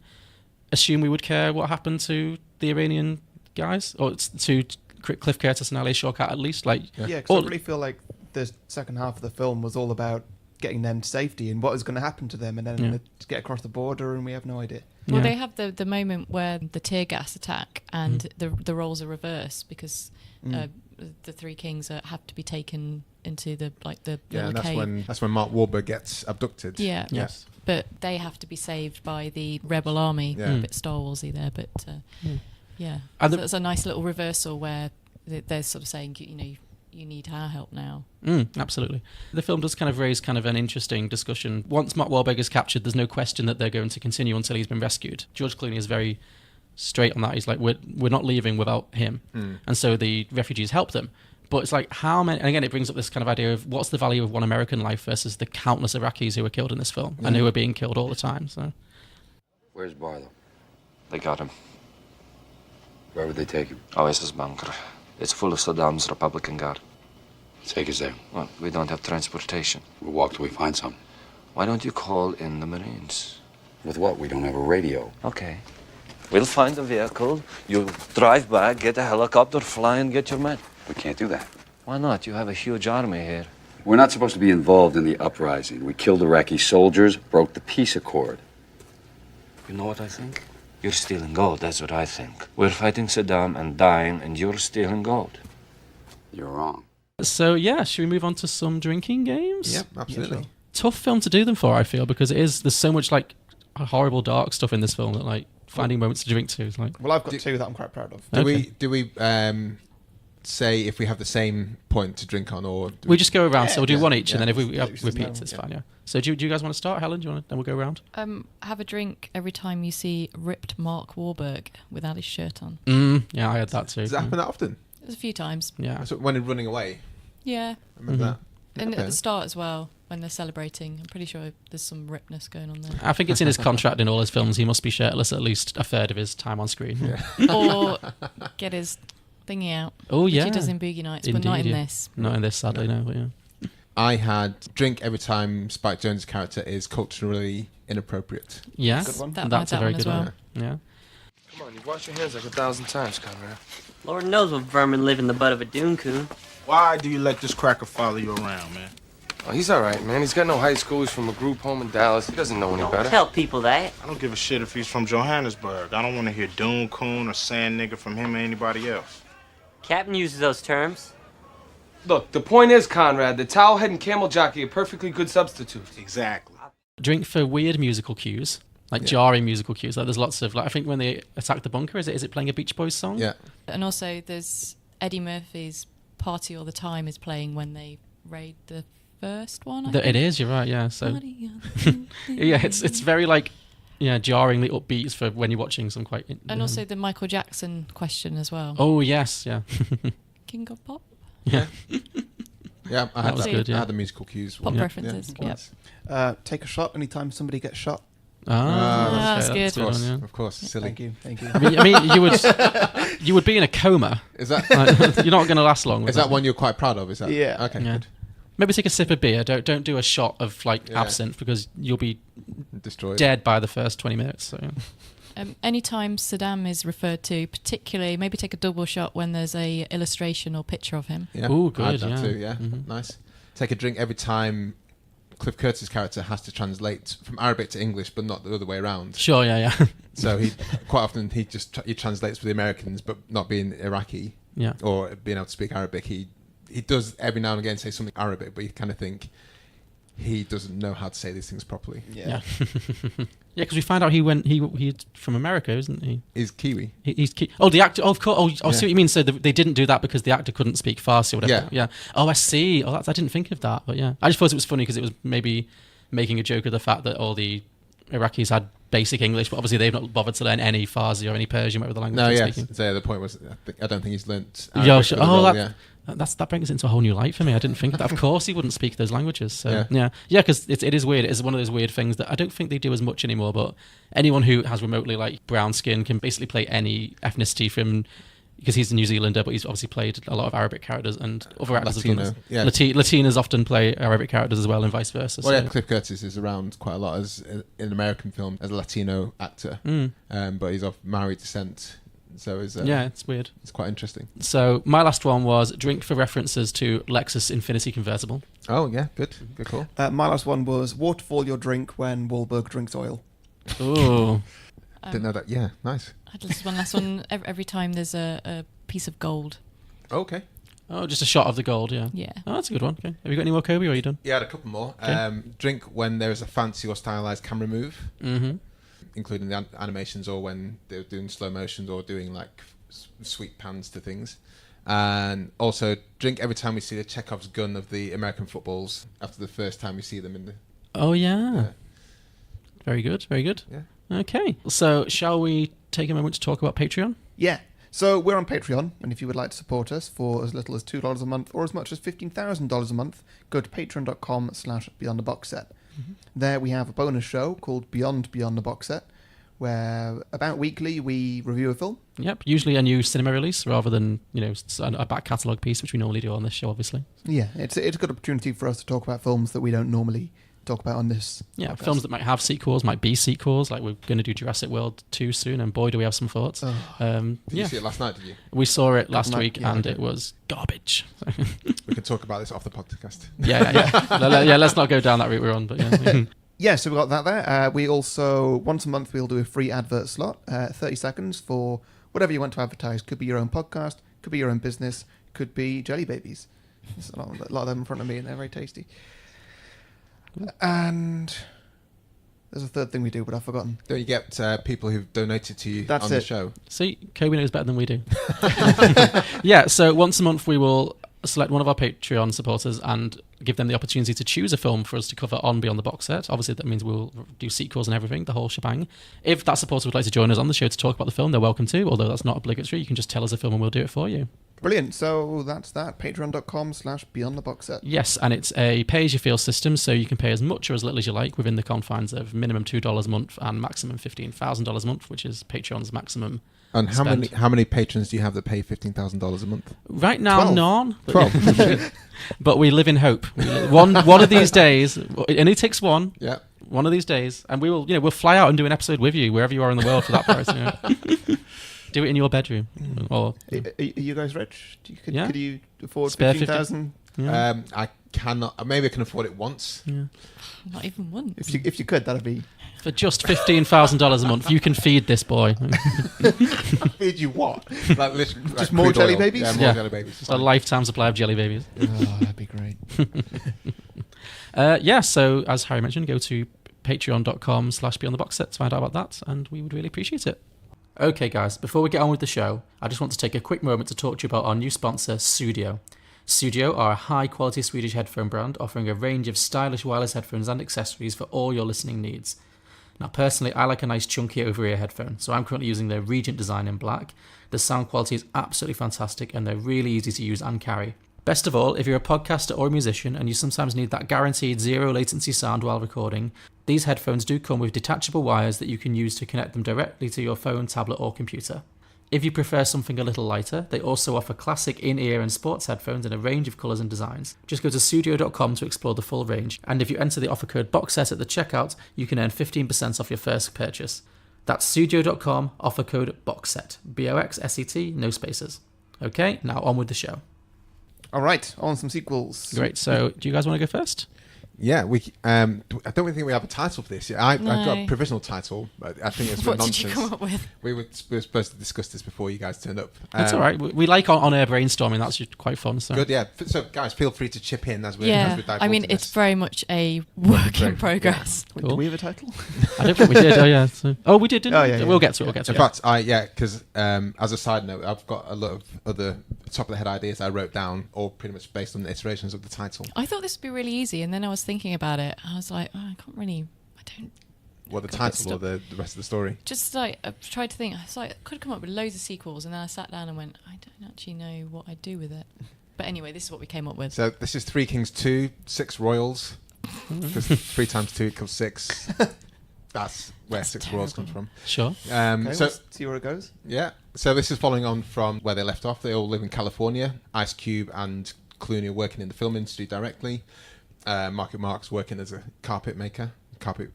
assume we would care what happened to the Iranian guys, or to Cliff Curtis and Alia Shawkat, at least. Like, because I really feel like the second half of the film was all about getting them to safety and what was going to happen to them, and then to get across the border, and we have no idea. Well, they have the moment where the tear gas attack and the roles are reversed, because the three kings have to be taken into the little cave. That's when Mark Wahlberg gets abducted. Yeah. Yes. But they have to be saved by the rebel army. Yeah. A bit Star Warsy there, but yeah. And So it's a nice little reversal where they're sort of saying, you need our help now. Absolutely. The film does kind of raise kind of an interesting discussion. Once Mark Wahlberg is captured, there's no question that they're going to continue until he's been rescued. George Clooney is very straight on that. He's like, we're not leaving without him. And so the refugees help them. But it's like, how many... And again, it brings up this kind of idea of what's the value of one American life versus the countless Iraqis who were killed in this film and who are being killed all the time. So, where's Barlow? They got him. Where would they take him? Oasis bunker. It's full of Saddam's Republican Guard. Take us there. Well, we don't have transportation. We'll walk till we find some. Why don't you call in the Marines? With what? We don't have a radio. Okay. We'll find a vehicle. You drive back, get a helicopter, fly and get your men. We can't do that. Why not? You have a huge army here. We're not supposed to be involved in the uprising. We killed Iraqi soldiers, broke the peace accord. You know what I think? You're stealing gold, that's what I think. We're fighting Saddam and dying, and you're stealing gold. You're wrong. So yeah, should we move on to some drinking games? Yep, absolutely. Yeah, Tough film to do them for, I feel, because there's so much like horrible dark stuff in this film that like finding moments to drink to is like... Well, I've got two that I'm quite proud of. Do we say if we have the same point to drink on, or we just go around? So we'll do one each, yeah. and then if we Just repeat, no, it's yeah. fine. Yeah. So do you guys want to start, Helen? Do you want to? Then we'll go around. Have a drink every time you see ripped Mark Wahlberg without his shirt on. Yeah, I had that too. Does that happen that often? There's a few times. Yeah. That's when he's running away. Yeah. I remember that. And Okay. at the start as well, when they're celebrating, I'm pretty sure there's some ripness going on there. I think it's in his contract in all his films. He must be shirtless at least a third of his time on screen. Yeah. Or get his thingy out. Oh yeah, Which he does in Boogie Nights, Indeed, but not in yeah. this. Not in this, sadly, no. But yeah. I had drink every time Spike Jonze's character is culturally inappropriate. Yeah, Good one. that's a that very one as good one. well. Yeah. Come on, you've washed your hands like 1,000 times, Conrad. Lord knows what vermin live in the butt of a dune coon. Why do you let this cracker follow you around, man? Oh, he's all right, man. He's got no high school. He's from a group home in Dallas. He doesn't know any Don't better. tell people that. I don't give a shit if he's from Johannesburg. I don't want to hear Dune Coon or Sand Nigga from him or anybody else. Captain uses those terms. Look, the point is, Conrad, the towel head and camel jockey are perfectly good substitutes. Exactly. Drink for weird musical cues, like jarring musical cues. Like there's lots of like I think when they attack the bunker, is it playing a Beach Boys song? Yeah. And also there's Eddie Murphy's Party All the Time is playing when they raid the first one. I think. It is. You're right. Yeah. So Party all the time. yeah, it's very like jarringly upbeat for when you're watching some quite. And also the Michael Jackson question as well. Oh yes, yeah. King of Pop. Yeah. Yeah, I That had was that. good, yeah. I had the musical cues. Pop one. references. Yeah. Yep. Take a shot anytime somebody gets shot. that's okay, good. Of course, yeah. of course. Silly. Thank you. I mean, you would be in a coma. Is that You're not going to last long. With is that one you're quite proud of? Is that? Yeah. Okay. Yeah. Good. Maybe take a sip of beer. Don't do a shot of like absinthe because you'll be Destroyed. dead by the first 20 minutes. So. Anytime Saddam is referred to, particularly, maybe take a double shot when there's a illustration or picture of him. Yeah. Ooh, I had good. that Yeah. too. Yeah. Mhm. Nice. Take a drink every time Cliff Curtis' character has to translate from Arabic to English, but not the other way around. Sure. Yeah. So he quite often he translates for the Americans, but not being Iraqi Yeah. or being able to speak Arabic. He does every now and again say something Arabic, but you kind of think he doesn't know how to say these things properly. Yeah. Yeah, because we find out he's from America, isn't he? He's Kiwi. He's the actor. Oh, of course. Oh, I see what you mean. So they didn't do that because the actor couldn't speak Farsi or whatever. Yeah. Oh, I see. Oh, I didn't think of that. But yeah, I just thought it was funny because it was maybe making a joke of the fact that all the Iraqis had basic English, but obviously they've not bothered to learn any Farsi or any Persian, whatever the language No, they're yeah. speaking. So the point was, I don't think he's learnt. Yeah, Arabic sure. for the role, That brings it into a whole new light for me. I didn't think that. Of course, he wouldn't speak those languages. So Yeah. Because it is weird. It's one of those weird things that I don't think they do as much anymore. But anyone who has remotely like brown skin can basically play any ethnicity from. Because he's a New Zealander, but he's obviously played a lot of Arabic characters and other actors have done this. yeah. Latinas often play Arabic characters as well, and vice versa. Well, so. yeah, Cliff Curtis is around quite a lot as in American film as a Latino actor, but he's of Maori descent, so it's weird. It's quite interesting. So my last one was drink for references to Lexus Infinity Convertible. Oh yeah, good call. My last one was waterfall your drink when Wahlberg drinks oil. Ooh. Didn't know that. Yeah, nice. I had this one last one. Every time there's a piece of gold. Okay. Oh, just a shot of the gold, yeah. Yeah. Oh, that's a good one. Okay. Have you got any more, Kobi, or are you done? Yeah, I had a couple more. Okay. Drink when there is a fancy or stylized camera move, Mm-hmm. including the animations or when they're doing slow motions or doing like sweep pans to things. And also drink every time we see the Chekhov's gun of the American footballs after the first time we see them in the... Oh, yeah. Very good, very good. Yeah. Okay. So, shall we take a moment to talk about Patreon? Yeah. So we're on Patreon, and if you would like to support us for as little as $2 a month or as much as $15,000 a month, go to patreon.com/beyondtheboxset. Mm-hmm. There we have a bonus show called Beyond the Box Set, where about weekly we review a film. Yep. Usually a new cinema release rather than, a back catalogue piece, which we normally do on this show, obviously. Yeah, it's a good opportunity for us to talk about films that we don't normally talk about on this podcast. Films that might have sequels, might be sequels, like we're going to do Jurassic World 2 soon, and boy, do we have some thoughts. Did you see it last night, did you? We saw it last week, and it was garbage. We can talk about this off the podcast. Yeah, let's not go down that route we're on, but yeah. Yeah, so we got that there. We also, once a month, we'll do a free advert slot, 30 seconds for whatever you want to advertise. Could be your own podcast, could be your own business, could be jelly babies. There's a lot of them in front of me, and they're very tasty. And there's a third thing we do, but I've forgotten. Don't you get people who've donated to you on the show? See, Kobe knows better than we do. Yeah, so once a month we will select one of our Patreon supporters and give them the opportunity to choose a film for us to cover on Beyond the Box Set. Obviously, that means we'll do sequels and everything, the whole shebang. If that supporter would like to join us on the show to talk about the film, they're welcome to, although that's not obligatory. You can just tell us a film and we'll do it for you. Brilliant. So that's that. Patreon.com/beyondtheboxset. Yes, and it's a pay-as-you-feel system, so you can pay as much or as little as you like within the confines of minimum $2 a month and maximum $15,000 a month, which is Patreon's maximum. And spend. how many patrons do you have that pay $15,000 a month? Right now, 12. none. 12. But we live in hope. One of these days, it only takes one. Yeah. One of these days, and we will, we'll fly out and do an episode with you wherever you are in the world for that price. Do it in your bedroom. Or Are you guys rich? Could you afford Spare 15,000? Yeah. I cannot. Maybe I can afford it once. Yeah. Not even once. If you could, that'd be... For just $15,000 a month, you can feed this boy. Feed you what? Just more crude jelly oil. babies? Yeah, more jelly babies. A lifetime supply of jelly babies. Oh, that'd be great. So as Harry mentioned, go to patreon.com/beyondtheboxset to find out about that, and we would really appreciate it. Okay, guys, before we get on with the show, I just want to take a quick moment to talk to you about our new sponsor, Studio. Studio are a high-quality Swedish headphone brand offering a range of stylish wireless headphones and accessories for all your listening needs. Now, personally, I like a nice chunky over-ear headphone, so I'm currently using their Regent design in black. The sound quality is absolutely fantastic, and they're really easy to use and carry. Best of all, if you're a podcaster or a musician and you sometimes need that guaranteed zero latency sound while recording, these headphones do come with detachable wires that you can use to connect them directly to your phone, tablet or computer. If you prefer something a little lighter, they also offer classic in-ear and sports headphones in a range of colours and designs. Just go to studio.com to explore the full range, and if you enter the offer code BOXSET at the checkout, you can earn 15% off your first purchase. That's studio.com, offer code BOXSET. BOXSET, no spaces. Okay, now on with the show. All right, on some sequels. Great, so do you guys want to go first? Yeah, I don't think we have a title for this yet. I got a No. provisional title, but I think it's What nonsense. did you come up with? We were supposed to discuss this before you guys turned up. That's all right. We like on-air brainstorming. That's quite fun. So. Good, yeah. So, guys, feel free to chip in as we Yeah, dive I mean, into it's this. very much a work in progress. Wait, do we have a title? I don't think we did. Oh, yeah. So, we did, didn't Oh, we? yeah, yeah. We'll get to it. In fact, because as a side note, I've got a lot of other top-of-the-head ideas I wrote down, all pretty much based on the iterations of the title. I thought this would be really easy, and then I was thinking about it. I was like, I don't. Well, the Got a bit title or stuck. the rest of the story? Just like I tried to think. I was like, I could have come up with loads of sequels, and then I sat down and went, I don't actually know what I'd do with it. But anyway, this is what we came up with. So this is Three Kings 2, 6 Royals. Because 3 times 2 equals 6. That's where 6 Royals comes from. Sure. Okay, So let's see where it goes. yeah. So this is following on from where they left off. They all live in California. Ice Cube and Clooney are working in the film industry directly. Mark's working as a carpet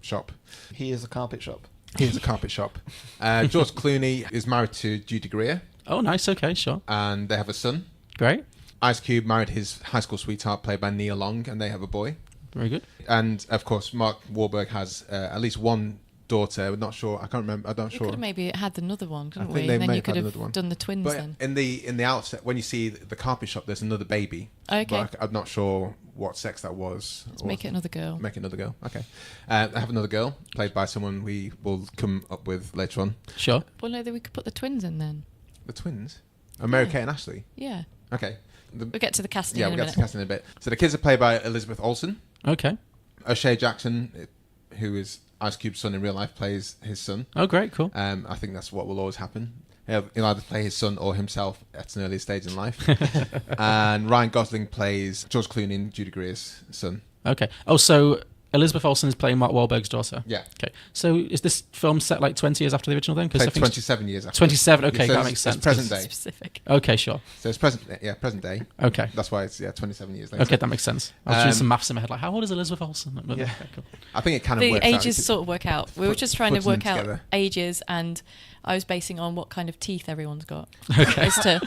shop. He is a carpet shop. He has a carpet shop. George Clooney is married to Judy Greer, Oh, nice. Okay, sure. and they have a son. Great. Ice Cube married his high school sweetheart, played by Nia Long, and they have a boy. Very good. And of course, Mark Wahlberg has at least one daughter. I'm not sure. I can't remember. I'm not We sure. could have maybe had another one, couldn't I we? think they And then may you have could had have another one. done the twins But then. in the outset, when you see the carpet shop, there's another baby. Okay. But I'm not sure what sex that was. Let's make it another girl. Make it another girl. Okay. I have another girl played by someone we will come up with later on. Sure. Well, no, then we could put the twins in then. The twins. Mary Yeah. Kate and Ashley. Yeah. Okay. We'll get to the casting Yeah, in a we'll minute. get to the casting in a bit. So the kids are played by Elizabeth Olsen. Okay. O'Shea Jackson, who is Ice Cube's son in real life, plays his son. Oh, great. Cool. I think that's what will always happen. He'll either play his son or himself at an early stage in life. And Ryan Gosling plays George Clooney and Judy Greer's son. Okay. Oh, so Elizabeth Olsen is playing Mark Wahlberg's daughter. Yeah. Okay. So is this film set like 20 years after the original then? 'Cause I Played think 27 years after. 27. Okay, So that it's- makes sense. It's present day. Specific. Okay, sure. So it's present day. Okay. That's why it's 27 years later. Okay, that makes sense. I was doing some maths in my head, like how old is Elizabeth Olsen? Yeah. Okay, cool. I think it kind of The works out. ages sort of work out. We were just trying to puts them work out together. ages, and I was basing on what kind of teeth everyone's got Okay. as to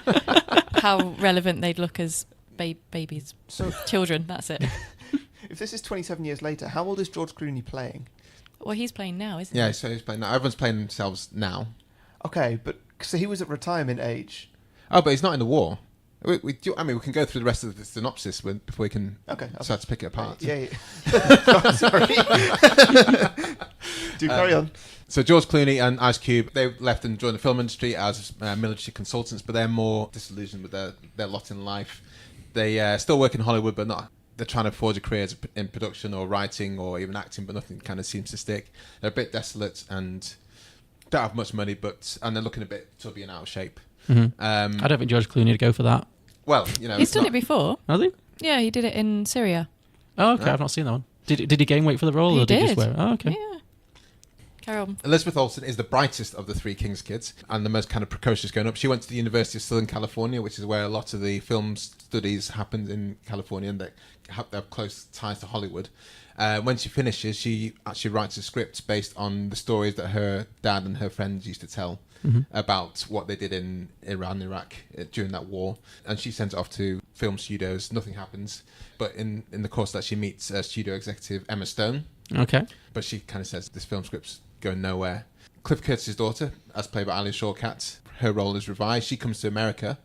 how relevant they'd look as babies. So Children, that's it. if this is 27 years later, how old is George Clooney playing? Well, he's playing now, isn't Yeah, he? so he's playing now. Everyone's playing themselves now. Okay, but so he was at retirement age. Oh, but he's not in the war. We can go through the rest of the synopsis before we can start to pick it apart. Yeah. Sorry. Do carry on. So George Clooney and Ice Cube, they left and joined the film industry as military consultants, but they're more disillusioned with their lot in life. They still work in Hollywood, but not. They're trying to forge a career in production or writing or even acting, but nothing kind of seems to stick. They're a bit desolate and don't have much money, and they're looking a bit tubby and out of shape. Mm-hmm. I don't think George Clooney would go for that. Well, He's done it before. Has he? Yeah, he did it in Syria. Oh, okay. I've not seen that one. Did he gain weight for the role? He or did he did. just wear it? Oh, okay. Yeah. Carry on. Elizabeth Olsen is the brightest of the three King's kids and the most kind of precocious growing up. She went to the University of Southern California, which is where a lot of the film studies happened in California, and they have close ties to Hollywood. When she finishes, she actually writes a script based on the stories that her dad and her friends used to tell about what they did in Iran and Iraq during that war. And she sends it off to film studios. Nothing happens. But in the course of that, she meets studio executive Emma Stone. Okay. But she kind of says this film script's going nowhere. Cliff Curtis's daughter, as played by Alia Shawkat, her role is revised. She comes to America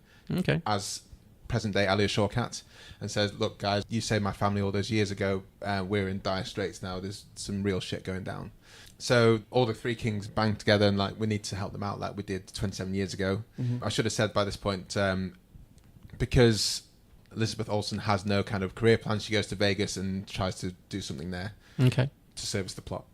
as present-day Alia Shawkat and says, look, guys, you saved my family all those years ago. We're in dire straits now. There's some real shit going down. So all the three kings bang together and, we need to help them out like we did 27 years ago. Mm-hmm. I should have said by this point, because Elizabeth Olsen has no kind of career plan, she goes to Vegas and tries to do something there. Okay. to service the plot.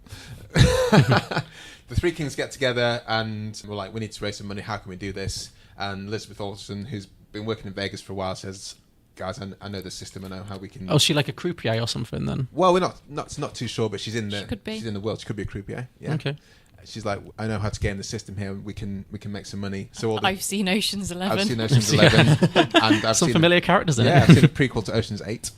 The three kings get together and we're like, we need to raise some money. How can we do this? And Elizabeth Olsen, who's been working in Vegas for a while, says, guys, I know the system. I know how we can... Oh, is she like a croupier or something then? Well, we're not too sure, but she's in the... She could be. She's in the world. She could be a croupier. Yeah. Okay. She's like, I know how to game the system here. We can make some money. So all I've seen Ocean's 11. I've seen Ocean's 11. And I've Some seen familiar characters in it. Yeah, I've seen a prequel to Ocean's 8.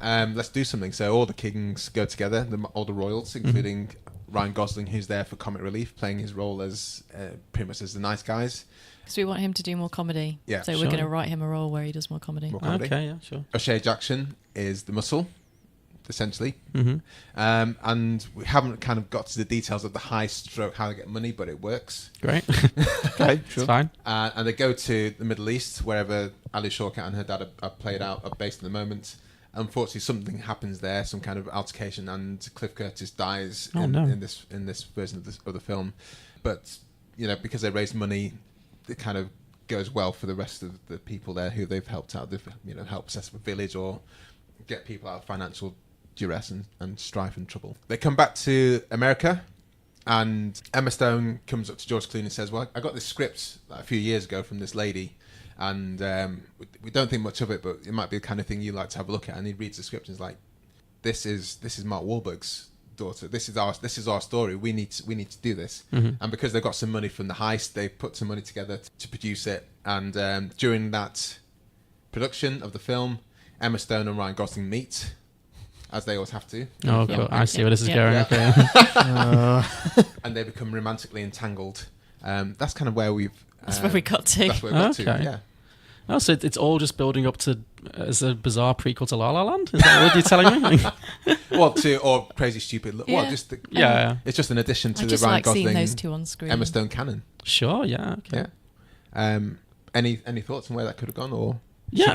Let's do something. So all the kings go together, all the royals, including Ryan Gosling, who's there for comic relief, playing his role as pretty much as the nice guys. Because we want him to do more comedy. Yeah, so we're going to write him a role where he does more comedy. More comedy. Okay, yeah, sure. O'Shea Jackson is the muscle, essentially. Mm-hmm. And we haven't kind of got to the details of the heist stroke, how they get money, but it works. Great. Okay, sure. It's fine. And they go to the Middle East, wherever Ali Shawkat and her dad are played out, are based in the moment. Unfortunately, something happens there, some kind of altercation, and Cliff Curtis dies in this version of the film. But because they raised money, it kind of goes well for the rest of the people there who they've helped out. They've helped set up a village or get people out of financial duress and strife and trouble. They come back to America, and Emma Stone comes up to George Clooney and says, "Well, I got this script a few years ago from this lady, and we don't think much of it, but it might be the kind of thing you like to have a look at." And he reads the script and is like, "This is Mark Wahlberg's daughter. This is our story. We need to do this." Mm-hmm. And because they got some money from the heist, they put some money together to produce it. And during that production of the film, Emma Stone and Ryan Gosling meet, as they always have to. Oh, cool. I see where this is going. Yeah. Okay. And they become romantically entangled. That's kind of where That's where we got to. That's where we got to. Yeah. Oh, so it's all just building up to as a bizarre prequel to La La Land? Is that what you're telling me? Or Crazy Stupid. Yeah. Well, just it's just an addition to I the just Ryan like Gosling, seeing those two on screen. Emma Stone canon. Sure. Yeah. Okay. Yeah. Any thoughts on where that could have gone, or yeah,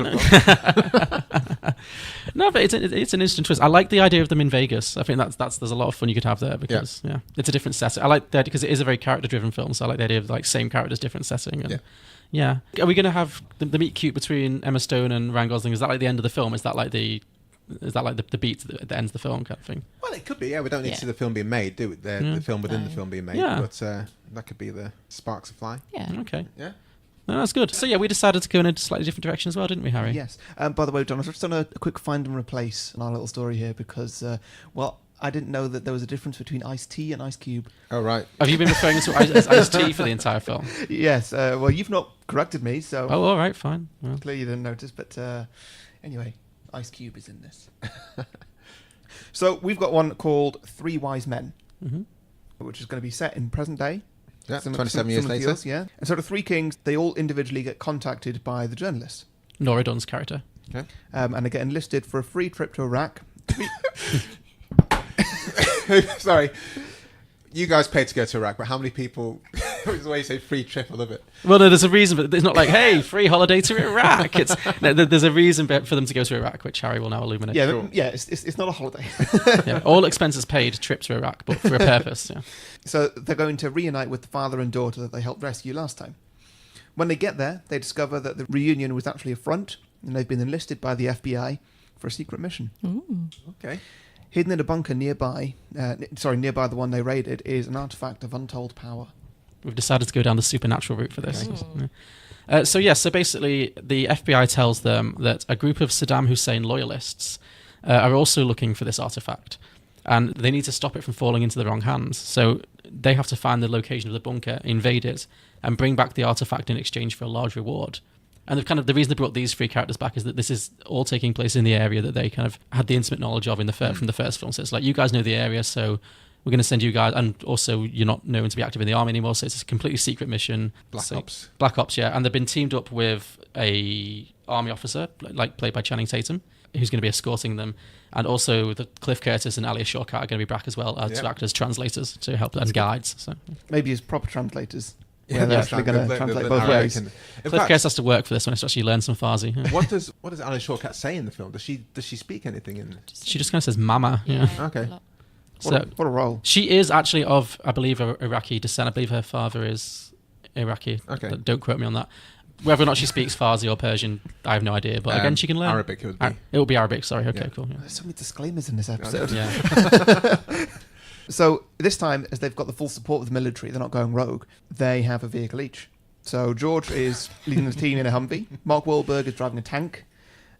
no, but it's an interesting twist. I like the idea of them in Vegas. I think that's there's a lot of fun you could have there because it's a different setting. I like that because it is a very character-driven film. So I like the idea of like same characters, different setting. And yeah. Are we going to have the meet cute between Emma Stone and Ryan Gosling? Is that like the end of the film? Is that like the beat that ends the film kind of thing? Well, it could be. Yeah, we don't need to see the film being made, do we? The film within the film being made. Yeah. But that could be the sparks that fly. Yeah. Okay. Yeah. No, that's good. So yeah, we decided to go in a slightly different direction as well, didn't we, Harry? Yes. By the way, John, I've just done a quick find and replace in our little story here because, I didn't know that there was a difference between Ice-T and Ice Cube. Oh, right. Have you been referring to Ice-T for the entire film? Yes. Well, you've not corrected me, so... Oh, all right, fine. Well. Clearly you didn't notice, but anyway, Ice Cube is in this. So we've got one called Three Wise Men, which is going to be set in present day. Yeah, 27 years later. Yeah. And so the three kings, they all individually get contacted by the journalist. Nora Dunn's character. Okay. And they get enlisted for a free trip to Iraq. Sorry. You guys paid to go to Iraq, but how many people... It's the way you say free trip, I love it. Well, no, there's a reason, but it's not like, hey, free holiday to Iraq. There's a reason for them to go to Iraq, which Harry will now illuminate. Yeah, it's not a holiday. Yeah, all expenses paid, trip to Iraq, but for a purpose. Yeah. So they're going to reunite with the father and daughter that they helped rescue last time. When they get there, they discover that the reunion was actually a front, and they've been enlisted by the FBI for a secret mission. Ooh. Okay. Hidden in a bunker nearby the one they raided, is an artifact of untold power. We've decided to go down the supernatural route for this. So basically, the FBI tells them that a group of Saddam Hussein loyalists are also looking for this artifact, and they need to stop it from falling into the wrong hands. So they have to find the location of the bunker, invade it, and bring back the artifact in exchange for a large reward. And the reason they brought these three characters back is that this is all taking place in the area that they kind of had the intimate knowledge of from the first film. So it's like, you guys know the area, so we're going to send you guys, and also you're not known to be active in the army anymore, so it's a completely secret mission. Black Ops, yeah. And they've been teamed up with a army officer, like played by Channing Tatum, who's going to be escorting them. And also the Cliff Curtis and Alia Shawkat are going to be back as well to act as translators to help and guides. So maybe as proper translators. Yeah, they're actually going to translate both ways. Cliff Curtis has to work for this one to actually learn some Farsi. Yeah. What does Alia Shawkat say in the film? Does she speak anything in? She just kind of says "mama." Yeah. Okay. So what a role. She is actually of, I believe, Iraqi descent. I believe her father is Iraqi. Okay. Don't quote me on that. Whether or not she speaks Farsi or Persian, I have no idea. But again, she can learn. Arabic, it would be. It will be Arabic. Sorry. Okay, cool. Yeah. There's so many disclaimers in this episode. Yeah. So this time, as they've got the full support of the military, they're not going rogue, they have a vehicle each. So George is leading the team in a Humvee. Mark Wahlberg is driving a tank.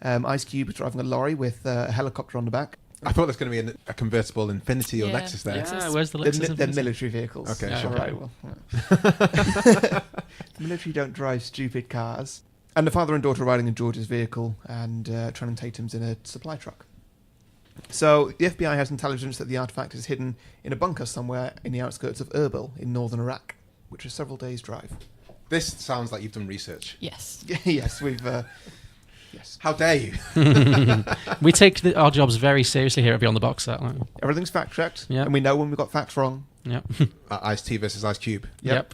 Ice Cube is driving a lorry with a helicopter on the back. I thought there's going to be a convertible Infinity or Lexus there. Yeah, where's the Lexus? They're military vehicles. Okay, Yeah, sure. Right, well, the military don't drive stupid cars. And the father and daughter are riding in George's vehicle, and Channing Tatum's in a supply truck. So the FBI has intelligence that the artifact is hidden in a bunker somewhere in the outskirts of Erbil in northern Iraq, which is several days' drive. This sounds like you've done research. Yes. Yes, we've... yes. How dare you? We take our jobs very seriously here at Beyond the Box Set. Everything's fact-checked, Yeah. and we know when we got facts wrong. Yep. Ice-T versus Ice Cube. Yep.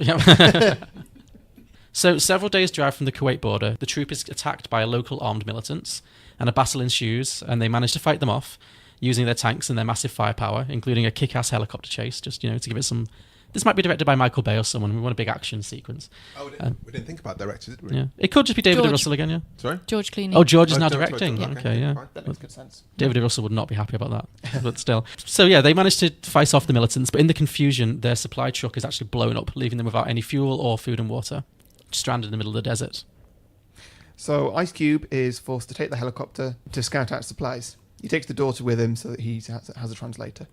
So, several days' drive from the Kuwait border, the troop is attacked by local armed militants, and a battle ensues, and they manage to fight them off using their tanks and their massive firepower, including a kick-ass helicopter chase, just, to give it some... This might be directed by Michael Bay or someone. We want a big action sequence. Oh, we didn't think about directors, did we? Yeah. It could just be David George. O.Russell again, yeah? Sorry? George Clooney. Oh, George is Oh, now George, directing. George, Okay, yeah. fine. That makes good sense. David O.Russell would not be happy about that, but still. So yeah, they managed to fight off the militants, but in the confusion, their supply truck is actually blown up, leaving them without any fuel or food and water, stranded in the middle of the desert. So Ice Cube is forced to take the helicopter to scout out supplies. He takes the daughter with him so that he has a translator.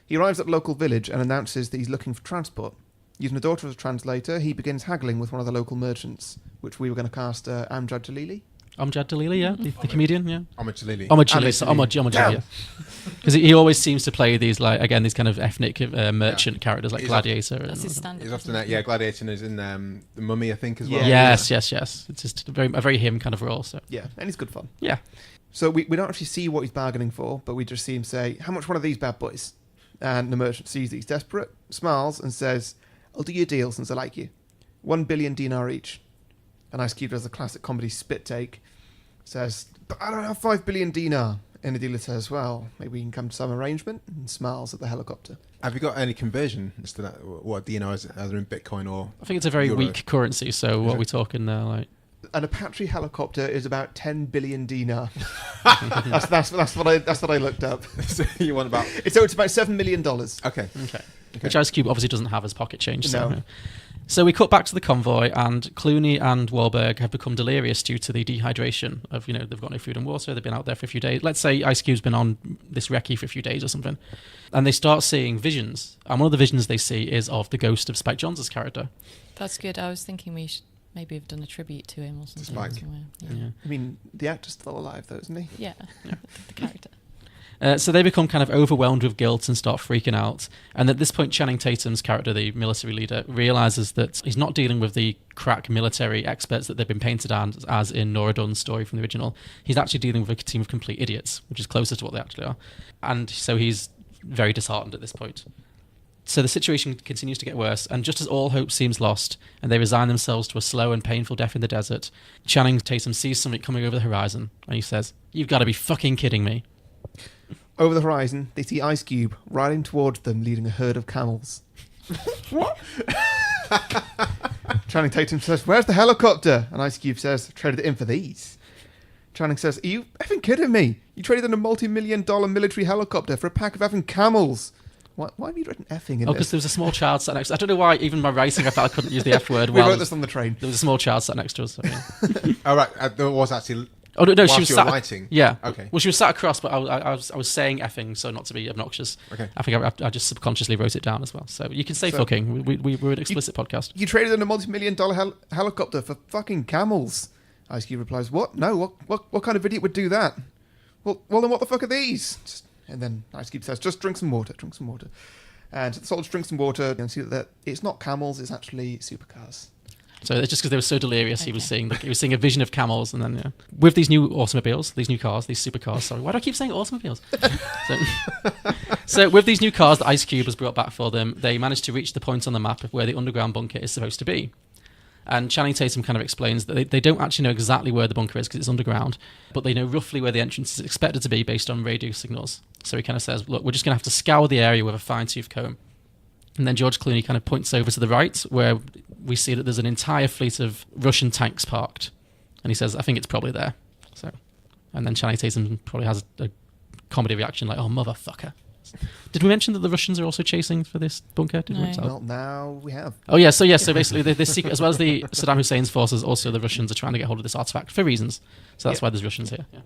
He arrives at a local village and announces that he's looking for transport. Using the daughter as a translator, he begins haggling with one of the local merchants, which we were going to cast Amjad Jalili. Amjad Jalili, yeah, the comedian, yeah. Ahmed Jalili. Ahmed Jalili, yeah. Because he always seems to play these, these kind of ethnic merchant characters, like Gladiator. That's his standard. He's often Gladiator is in The Mummy, I think, as well. Yes. It's just a very him kind of role. So Yeah, and he's good fun. yeah. So we don't actually see what he's bargaining for, but we just see him say, "How much one of these bad boys?" And the merchant sees that he's desperate, smiles, and says, "I'll do you a deal since I like you. 1 billion dinar each." And Ice Cube does the classic comedy spit take. Says, "But I don't have 5 billion dinar." And the dealer says, "Well, maybe we can come to some arrangement," and smiles at the helicopter. Have you got any conversion as to that? What dinar is, either in Bitcoin or... I think it's a very Euro? weak currency. So what are we talking there? Like, An Apache helicopter is about 10 billion dinar. that's what I looked up. So you want about... It's about $7 million. Okay. which Ice Cube obviously doesn't have as pocket change. So, No. So we cut back to the convoy, and Clooney and Wahlberg have become delirious due to the dehydration of, they've got no food and water. They've been out there for a few days. Let's say Ice Cube's been on this recce for a few days or something. And they start seeing visions. And one of the visions they see is of the ghost of Spike Jonze's character. That's good. I was thinking we should maybe have done a tribute to him or something. Spike. somewhere. Yeah. I mean, the actor's still alive, though, isn't he? Yeah. The character. So they become kind of overwhelmed with guilt and start freaking out. And at this point, Channing Tatum's character, the military leader, realizes that he's not dealing with the crack military experts that they've been painted as in Nora Dunn's story from the original. He's actually dealing with a team of complete idiots, which is closer to what they actually are. And so he's very disheartened at this point. So the situation continues to get worse, and just as all hope seems lost, and they resign themselves to a slow and painful death in the desert, Channing Tatum sees something coming over the horizon, and he says, "You've got to be fucking kidding me." Over the horizon, they see Ice Cube riding towards them, leading a herd of camels. What? Channing Tatum says, "Where's the helicopter?" And Ice Cube says, "Traded it in for these." Channing says, "Are you effing kidding me? You traded in a multi-million-dollar military helicopter for a pack of effing camels." Why have you written effing in Oh, because this? there was a small child sat next to us. I don't know why, even my writing, I felt I couldn't use the F word. We wrote this on the train. There was a small child sat next to us. So, yeah. Oh, right. There was actually... Oh, no, whilst she was you were sat... writing? Yeah. Okay. Well, she was sat across, but I was saying effing, so not to be obnoxious. Okay. I think I just subconsciously wrote it down as well. So you can say So- fucking. We're an explicit podcast. You traded in a multi-million-dollar helicopter for fucking camels. Ice Cube replies, "What? No, what kind of idiot would do that?" Well, then what the fuck are these? And then Ice Cube says, "Just drink some water, drink some water." And the soldiers drink some water and see that it's not camels, it's actually supercars. So it's just because they were so delirious, he was seeing a vision of camels, and then with these new automobiles, these new cars, these supercars. Sorry, why do I keep saying automobiles? So with these new cars that Ice Cube has brought back for them, they managed to reach the point on the map of where the underground bunker is supposed to be. And Channing Tatum kind of explains that they don't actually know exactly where the bunker is because it's underground, but they know roughly where the entrance is expected to be based on radio signals. So he kind of says, "Look, we're just going to have to scour the area with a fine-tooth comb." And then George Clooney kind of points over to the right, where we see that there's an entire fleet of Russian tanks parked. And he says, "I think it's probably there." And then Channing Tatum probably has a comedy reaction like, "Oh, motherfucker." Did we mention that the Russians are also chasing for this bunker? Did we No. mention that? Well, now we have. Oh yeah, so basically the secret, as well as the Saddam Hussein's forces, also the Russians are trying to get hold of this artifact for reasons. So that's why there's Russians here. Yeah.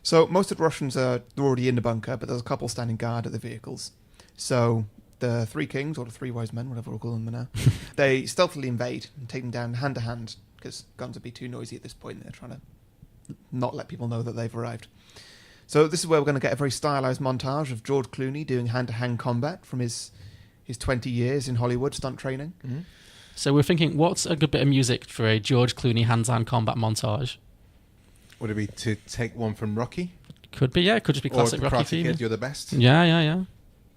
So most of the Russians are already in the bunker, but there's a couple standing guard at the vehicles. So the three kings, or the three wise men, whatever we'll call them now, they stealthily invade and take them down hand to hand, because guns would be too noisy at this point. They're trying to not let people know that they've arrived. So this is where we're going to get a very stylized montage of George Clooney doing hand-to-hand combat from his 20 years in Hollywood stunt training. Mm-hmm. So we're thinking, what's a good bit of music for a George Clooney hand-to-hand combat montage? Would it be to take one from Rocky? Could be, yeah. It could just be classic or Rocky Karate theme. Kid, You're the Best? Yeah.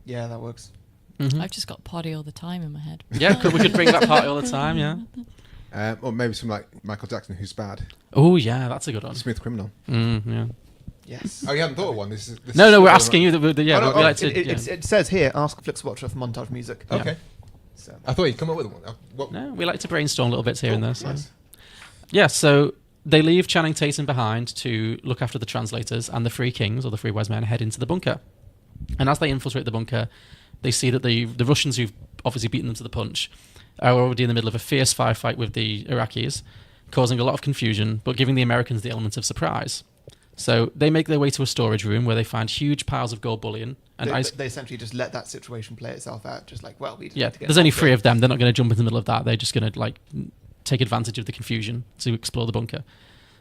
Yeah, that works. Mm-hmm. I've just got Party All the Time in my head. Yeah, we could bring that party all the time, yeah. Or maybe something like Michael Jackson, Who's Bad? Oh, yeah, that's a good one. Smooth Criminal. Yeah. Yes. Oh, you haven't thought of one? No, we're asking you. Yeah, Oh, no, we like to, it says here, ask FlixWatcher for montage music. Okay. So. I thought you'd come up with one. No, we like to brainstorm little bits here and there. So. Nice. Yeah, so they leave Channing Tatum behind to look after the translators, and the three kings, or the three wise men, head into the bunker. And as they infiltrate the bunker, they see that the Russians, who've obviously beaten them to the punch, are already in the middle of a fierce firefight with the Iraqis, causing a lot of confusion, but giving the Americans the element of surprise. So they make their way to a storage room where they find huge piles of gold bullion. And they essentially just let that situation play itself out, just like, well, we just yeah, need to get there's only out three there. of them. They're not going to jump in the middle of that. They're just going to take advantage of the confusion to explore the bunker.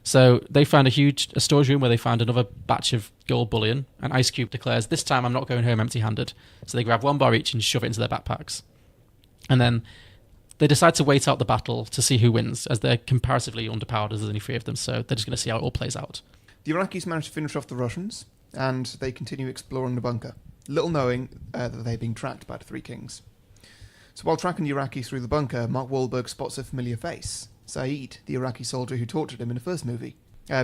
So they found a storage room where they found another batch of gold bullion, and Ice Cube declares, "This time I'm not going home empty-handed." So they grab one bar each and shove it into their backpacks. And then they decide to wait out the battle to see who wins, as they're comparatively underpowered, as there's only three of them, so they're just going to see how it all plays out. The Iraqis manage to finish off the Russians, and they continue exploring the bunker, little knowing that they're being tracked by the three kings. So while tracking the Iraqis through the bunker, Mark Wahlberg spots a familiar face, Saeed, the Iraqi soldier who tortured him in the first movie.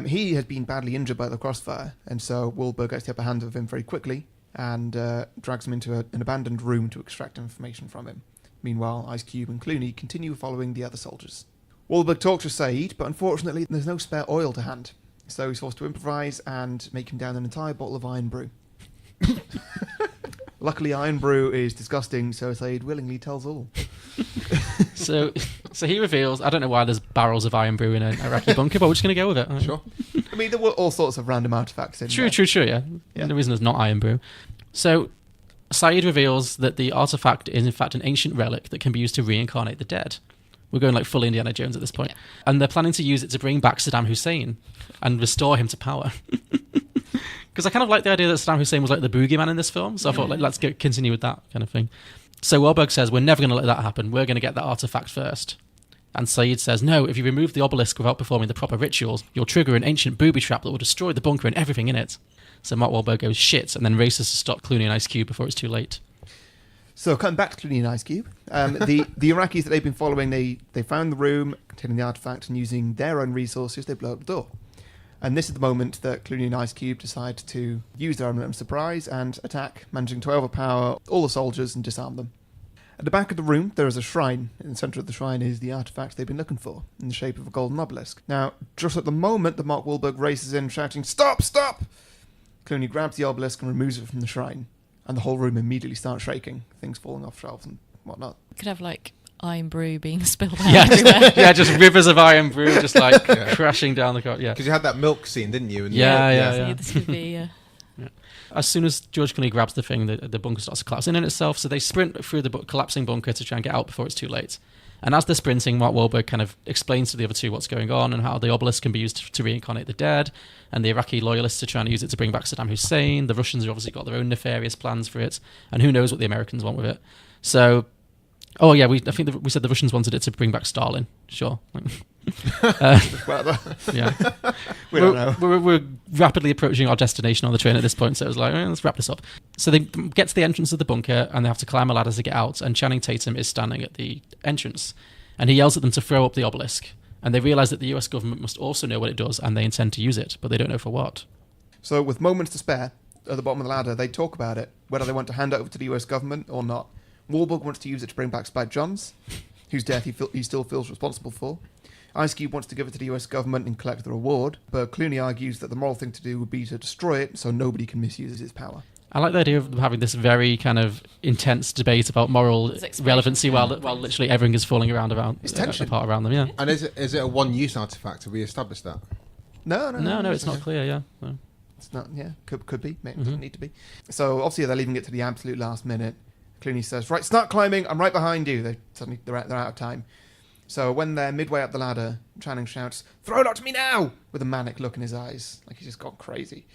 He had been badly injured by the crossfire, and so Wahlberg gets the upper hand of him very quickly and drags him into an abandoned room to extract information from him. Meanwhile, Ice Cube and Clooney continue following the other soldiers. Wahlberg talks to Saeed, but unfortunately there's no spare oil to hand, so he's forced to improvise and make him down an entire bottle of iron brew. Luckily, iron brew is disgusting, so Saeed willingly tells all. So he reveals, I don't know why there's barrels of iron brew in an Iraqi bunker, but we're just going to go with it. Sure. I mean, there were all sorts of random artifacts in True, yeah. The reason there's not iron brew. So Saeed reveals that the artifact is in fact an ancient relic that can be used to reincarnate the dead. We're going like full Indiana Jones at this point. Yeah. And they're planning to use it to bring back Saddam Hussein and restore him to power. Because I kind of like the idea that Saddam Hussein was like the boogeyman in this film, so I thought, let's continue with that kind of thing. So Wahlberg says, we're never going to let that happen. We're going to get that artifact first. And Saeed says, no, if you remove the obelisk without performing the proper rituals, you'll trigger an ancient booby trap that will destroy the bunker and everything in it. So Mark Wahlberg goes, shit, and then races to stop Clooney and Ice Cube before it's too late. So coming back to Clooney and Ice Cube, the Iraqis that they've been following, they found the room containing the artifact, and using their own resources, they blow up the door. And this is the moment that Clooney and Ice Cube decide to use their element of surprise and attack, managing to overpower all the soldiers and disarm them. At the back of the room, there is a shrine. In the centre of the shrine is the artifact they've been looking for, in the shape of a golden obelisk. Now, just at the moment that Mark Wahlberg races in, shouting, "Stop, stop!" Clooney grabs the obelisk and removes it from the shrine, and the whole room immediately starts shaking, things falling off shelves and whatnot. Could have like iron brew being spilled out everywhere. Yeah, just rivers of iron brew just like crashing down the corridor. Yeah, Because you had that milk scene, didn't you? And Yeah. This could be. As soon as George Clooney grabs the thing, the bunker starts to collapse in on itself, so they sprint through the collapsing bunker to try and get out before it's too late. And as they're sprinting, Mark Wahlberg kind of explains to the other two what's going on and how the obelisk can be used to reincarnate the dead, and the Iraqi loyalists are trying to use it to bring back Saddam Hussein. The Russians have obviously got their own nefarious plans for it, and who knows what the Americans want with it. So, I think we said the Russians wanted it to bring back Stalin. Sure. Yeah. We don't know. We're rapidly approaching our destination on the train at this point, so it was like, let's wrap this up. So they get to the entrance of the bunker, and they have to climb a ladder to get out, and Channing Tatum is standing at the entrance, and he yells at them to throw up the obelisk, and they realise that the US government must also know what it does, and they intend to use it, but they don't know for what. So with moments to spare, at the bottom of the ladder, they talk about it, whether they want to hand it over to the US government or not. Wahlberg wants to use it to bring back Spike Jonze, whose death he still feels responsible for. Ice Cube wants to give it to the US government and collect the reward, but Clooney argues that the moral thing to do would be to destroy it so nobody can misuse its power. I like the idea of them having this very kind of intense debate about moral relevancy while literally everything is falling around apart around them. Yeah. And is it a one-use artifact? Have we established that? No, it's not clear. Yeah. No. It's not. Yeah, could be. Maybe doesn't need to be. So obviously they're leaving it to the absolute last minute. Clooney says, "Right, start climbing. I'm right behind you." They're out of time. So when they're midway up the ladder, Channing shouts, "Throw it up to me now!" with a manic look in his eyes, like he's just gone crazy.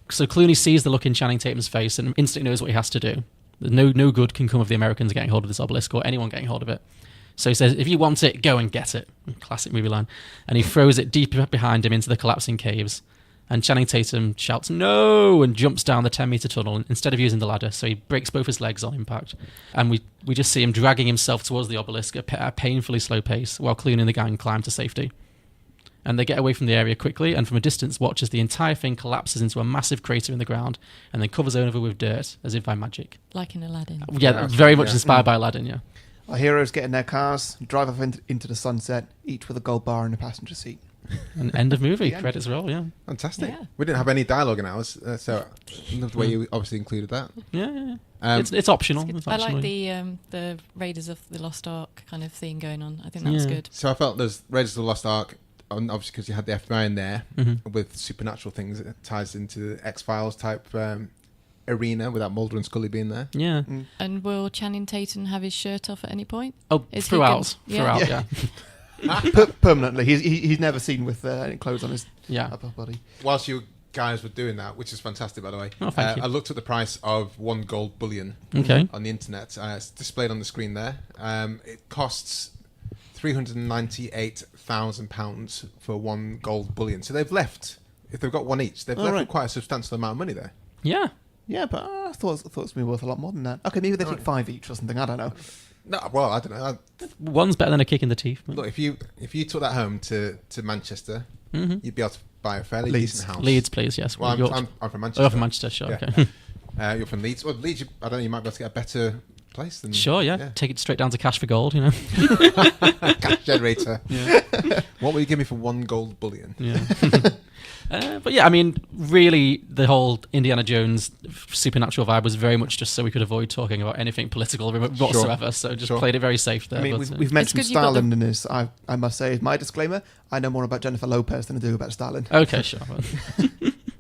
So Clooney sees the look in Channing Tatum's face and instantly knows what he has to do. No good can come of the Americans getting hold of this obelisk or anyone getting hold of it. So he says, "If you want it, go and get it." Classic movie line. And he throws it deep behind him into the collapsing caves. And Channing Tatum shouts, "No!" and jumps down the 10-meter tunnel instead of using the ladder. So he breaks both his legs on impact. And we just see him dragging himself towards the obelisk at a painfully slow pace while Clooney and the gang climb to safety. And they get away from the area quickly, and from a distance watch as the entire thing collapses into a massive crater in the ground and then covers over with dirt, as if by magic. Like in Aladdin. Yeah, very much inspired by Aladdin, yeah. Our heroes get in their cars, drive off into the sunset, each with a gold bar in the passenger seat. And end of movie. Credits roll, yeah. Fantastic. Yeah. We didn't have any dialogue in ours, so I love the way you obviously included that. Yeah. It's optional. I like the Raiders of the Lost Ark kind of theme going on. I think that was good. So I felt there's Raiders of the Lost Ark, obviously because you had the FBI in there with supernatural things. It ties into the X-Files type arena without Mulder and Scully being there. Yeah. And will Channing Tatum have his shirt off at any point? Oh, throughout, yeah. Permanently. He's never seen with any clothes on his upper body. Whilst you guys were doing that, which is fantastic, by the way, oh, thank you. I looked at the price of one gold bullion on the internet. It's displayed on the screen there. It costs £398,000 for one gold bullion. So they've left, if they've got one each, they've left with quite a substantial amount of money there. Yeah. Yeah, but I thought it was worth a lot more than that. Okay, maybe they take 5 each or something. I don't know. No, well, I don't know. One's better than a kick in the teeth. Look, if you took that home to Manchester, you'd be able to buy a fairly decent house. Leeds, please, yes. Well, I'm from Manchester. Oh, you're from Manchester, sure, okay. You're from Leeds. Well, Leeds, I don't know, you might be able to get a better place than... Sure, yeah. Take it straight down to Cash for Gold, you know. Cash generator. Yeah. What will you give me for one gold bullion? Yeah. But yeah, I mean, really, the whole Indiana Jones supernatural vibe was very much just so we could avoid talking about anything political whatsoever. Sure. So just played it very safe there. I mean, we've mentioned Stalin in this. I must say, my disclaimer, I know more about Jennifer Lopez than I do about Stalin. Okay, sure.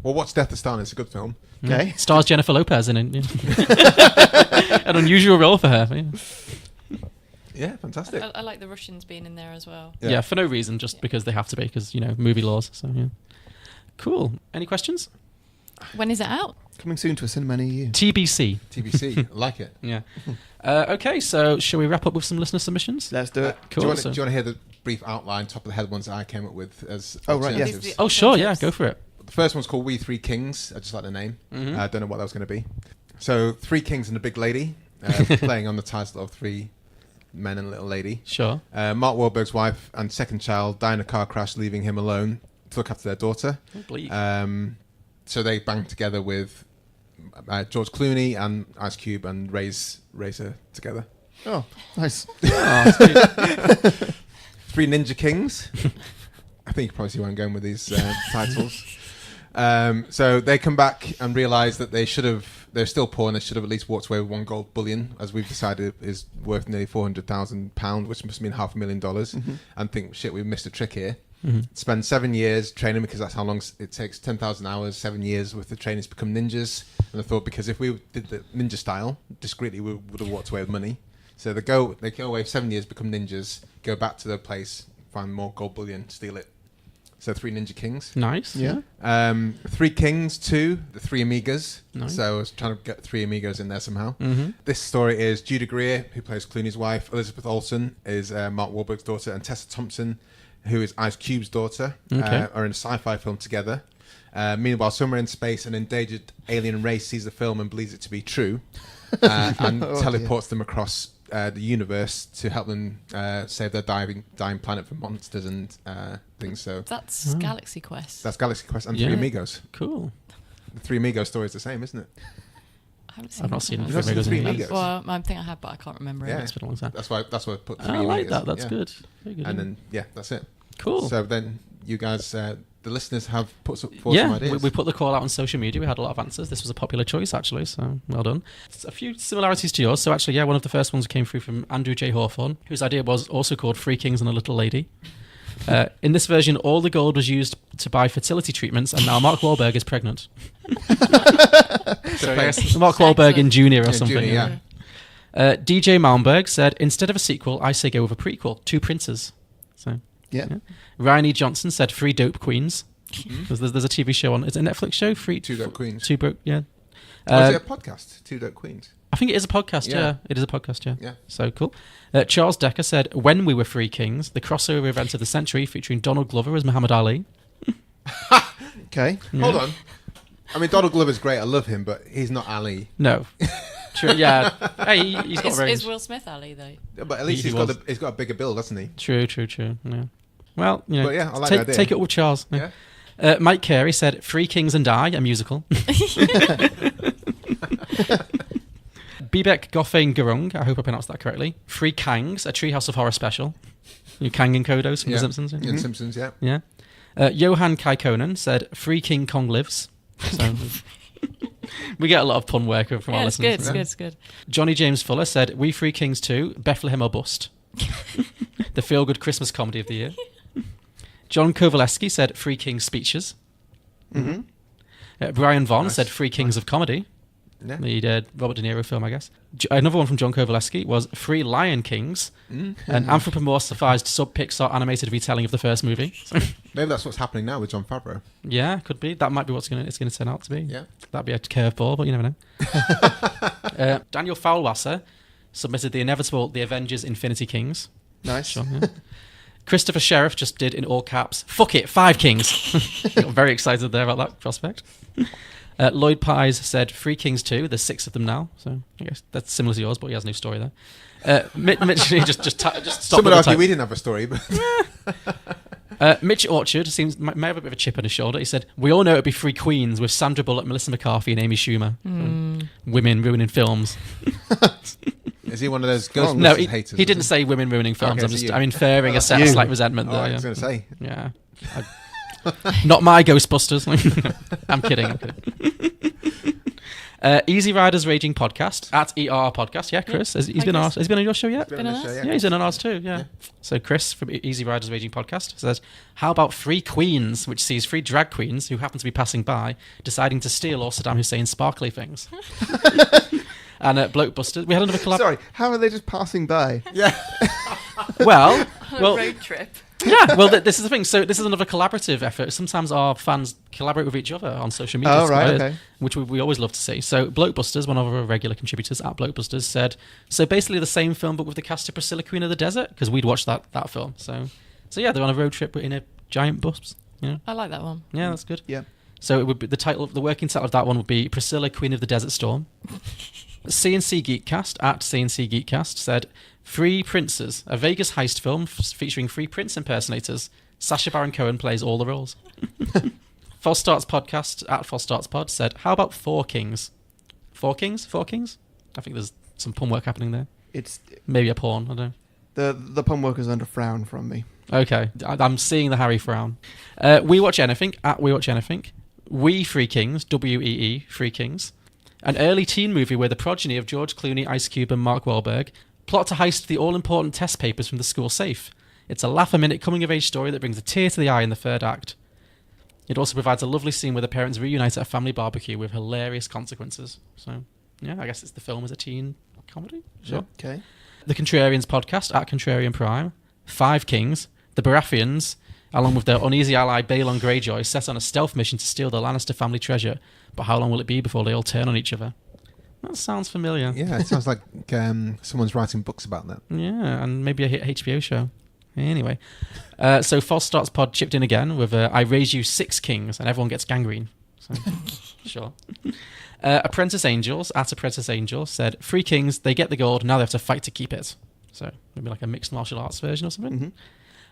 Well, watch Death of Stalin. It's a good film. Okay. Stars Jennifer Lopez in it. Yeah. An unusual role for her. Yeah. Yeah, fantastic. I like the Russians being in there as well. Yeah, for no reason, just because they have to be, because, you know, movie laws. So, yeah. Cool. Any questions? When is it out? Coming soon to a cinema near you. TBC. TBC. I like it. Yeah. Okay, so shall we wrap up with some listener submissions? Let's do it. Cool. Do you want to hear the brief outline, top of the head ones that I came up with as alternatives? Yes. Oh, sure, yeah, go for it. The first one's called We Three Kings. I just like the name. I don't know what that was going to be. So, 3 kings and a big lady, playing on the title of 3 men and a little lady. Sure. Mark Wahlberg's wife and second child die in a car crash, leaving him alone to look after their daughter. So they bang together with George Clooney and Ice Cube and raise her together. Oh, nice. 3 Ninja Kings. I think you probably see where I'm going with these titles. So they come back and realise that they're still poor and they should have at least walked away with 1 gold bullion, as we've decided is worth nearly £400,000, which must mean $500,000, and think, shit, we've missed a trick here. Spend 7 years training, because that's how long it takes, 10,000 hours, 7 years worth of training to become ninjas. And I thought, because if we did the ninja style discreetly, we would have walked away with money. So they go away 7 years, become ninjas, go back to their place, find more gold bullion, steal it. So 3 Ninja Kings. Nice. Yeah. 3 Kings 2, the 3 Amigas. Nice. So I was trying to get 3 Amigos in there somehow. This story is Judah Greer, who plays Clooney's wife. Elizabeth Olsen is Mark Wahlberg's daughter. And Tessa Thompson, who is Ice Cube's daughter, are in a sci-fi film together. Meanwhile, somewhere in space, an endangered alien race sees the film and believes it to be true, and teleports them across the universe to help them save their dying planet from monsters and things. So that's Galaxy Quest. That's Galaxy Quest and 3 Amigos. Cool. The 3 Amigos story is the same, isn't it? I've not seen You've not seen 3 Amigos? Well, I think I have, but I can't remember it. It's been a long time. That's why I put 3 I like Amigos. that. That's good. Very good. And then that's it. Cool. So then you guys the listeners have put forward some ideas. We put the call out on social media. We had a lot of answers. This was a popular choice, actually, so well done. A few similarities to yours. So actually, yeah, one of the first ones came through from Andrew J. Hawthorne, whose idea was also called Three Kings and a Little Lady. In this version, all the gold was used to buy fertility treatments, and now Mark Wahlberg is pregnant. So I guess Mark Wahlberg in Junior or something. Junior, DJ Malmberg said, instead of a sequel, I say go with a prequel, Two Princes. So Yeah. Ryan E. Johnson said, Three Dope Queens. There's a TV show on, it's a Netflix show, Two Dope Queens. Two Broke, yeah. Is it a podcast? Two Dope Queens. I think it is a podcast, yeah. It is a podcast, yeah. Yeah. So cool. Charles Decker said, When We Were Three Kings, the crossover event of the century featuring Donald Glover as Muhammad Ali. Okay. Yeah. Hold on. I mean, Donald Glover's great. I love him, but he's not Ali. No. True, yeah. Hey, he's got range. Is Will Smith Ali, though? Yeah, but at least he's got a bigger build, hasn't he? True. Yeah. Well, you know, But yeah, I like the idea. take it with Charles. Yeah. Mike Carey said, Three Kings and I, a musical. Bibek Goffin Garung, I hope I pronounced that correctly. Three Kangs, a Treehouse of Horror special. You Kang and Kodos from The Simpsons. In Simpsons, yeah. Yeah. Johan Kaikonen said, Free King Kong lives. So we get a lot of pun work from our listeners. It's good. Johnny James Fuller said, We Three Kings 2, Bethlehem or Bust. The feel-good Christmas comedy of the year. John Kovaleski said, Three Kings speeches. Mm-hmm. Brian Vaughn said, Three Kings of comedy. Yeah. The Robert De Niro film, I guess. Another one from John Kovaleski was Three Lion Kings, an anthropomorphized sub-Pixar animated retelling of the first movie. Maybe that's what's happening now with Jon Favreau. Yeah, could be. That might be what it's going to turn out to be. Yeah. That'd be a curveball, but you never know. Daniel Foulwasser submitted the inevitable The Avengers Infinity Kings. Nice. Sure, yeah. Christopher Sheriff just did, in all caps, fuck it, 5 kings. Got very excited there about that prospect. Lloyd Pies said, Three Kings 2, there's 6 of them now. So I guess that's similar to yours, but he has no story there. Mitch, just stop. Some would argue we didn't have a story, but... Mitch Orchard may have a bit of a chip on his shoulder. He said, we all know it'd be Three Queens with Sandra Bullock, Melissa McCarthy and Amy Schumer. Women ruining films. Is he one of those Ghostbusters No, haters? he didn't say women ruining films. Okay, I'm inferring a slight resentment there. I was going to say. Yeah. Not my Ghostbusters. I'm kidding. Easy Riders Raging Podcast at ER Podcast. Yeah, Chris. Has he been on your show yet? Yeah, he's been on ours too. Yeah. So Chris from Easy Riders Raging Podcast says, how about Three Queens, which sees 3 drag queens who happen to be passing by, deciding to steal all Saddam Hussein's sparkly things. And Blokebusters, we had another collab. Sorry, how are they just passing by? Yeah. well, road trip. Yeah, well, this is the thing. So this is another collaborative effort. Sometimes our fans collaborate with each other on social media, okay. Which we always love to see. So Blokebusters, one of our regular contributors at Blokebusters, said, so basically the same film, but with the cast of Priscilla, Queen of the Desert, because we'd watched that film. So yeah, they're on a road trip in a giant bus. Yeah. I like that one. Yeah, that's good. Yeah. So it would be the working title of that one would be Priscilla, Queen of the Desert Storm. CNC Geekcast at CNC Geekcast said, Three Princes, a Vegas heist film featuring 3 Prince impersonators. Sacha Baron Cohen plays all the roles. False Starts Podcast at False Starts Pod said, how about 4 Kings? 4 Kings? 4 Kings? I think there's some pun work happening there. It's maybe a porn, I don't know. The pun work is under frown from me. Okay, I'm seeing the Harry frown. We Watch Anything at We Watch Anything. We Three Kings, WEE, Three Kings. An early teen movie where the progeny of George Clooney, Ice Cube and Mark Wahlberg plot to heist the all-important test papers from the school safe. It's a laugh-a-minute coming-of-age story that brings a tear to the eye in the 3rd act. It also provides a lovely scene where the parents reunite at a family barbecue with hilarious consequences. So, yeah, I guess it's the film as a teen comedy. Sure. Yeah, okay. The Contrarians Podcast at Contrarian Prime. 5 Kings. The Baratheons, along with their uneasy ally Balon Greyjoy, set on a stealth mission to steal the Lannister family treasure. But how long will it be before they all turn on each other? That sounds familiar. Yeah, it sounds like someone's writing books about that. Yeah, and maybe a HBO show. Anyway, so False Starts Pod chipped in again with I raise you 6 kings and everyone gets gangrene. So, sure. Apprentice Angels at Apprentice Angel said, 3 kings, they get the gold, now they have to fight to keep it. So maybe like a mixed martial arts version or something. Mm-hmm.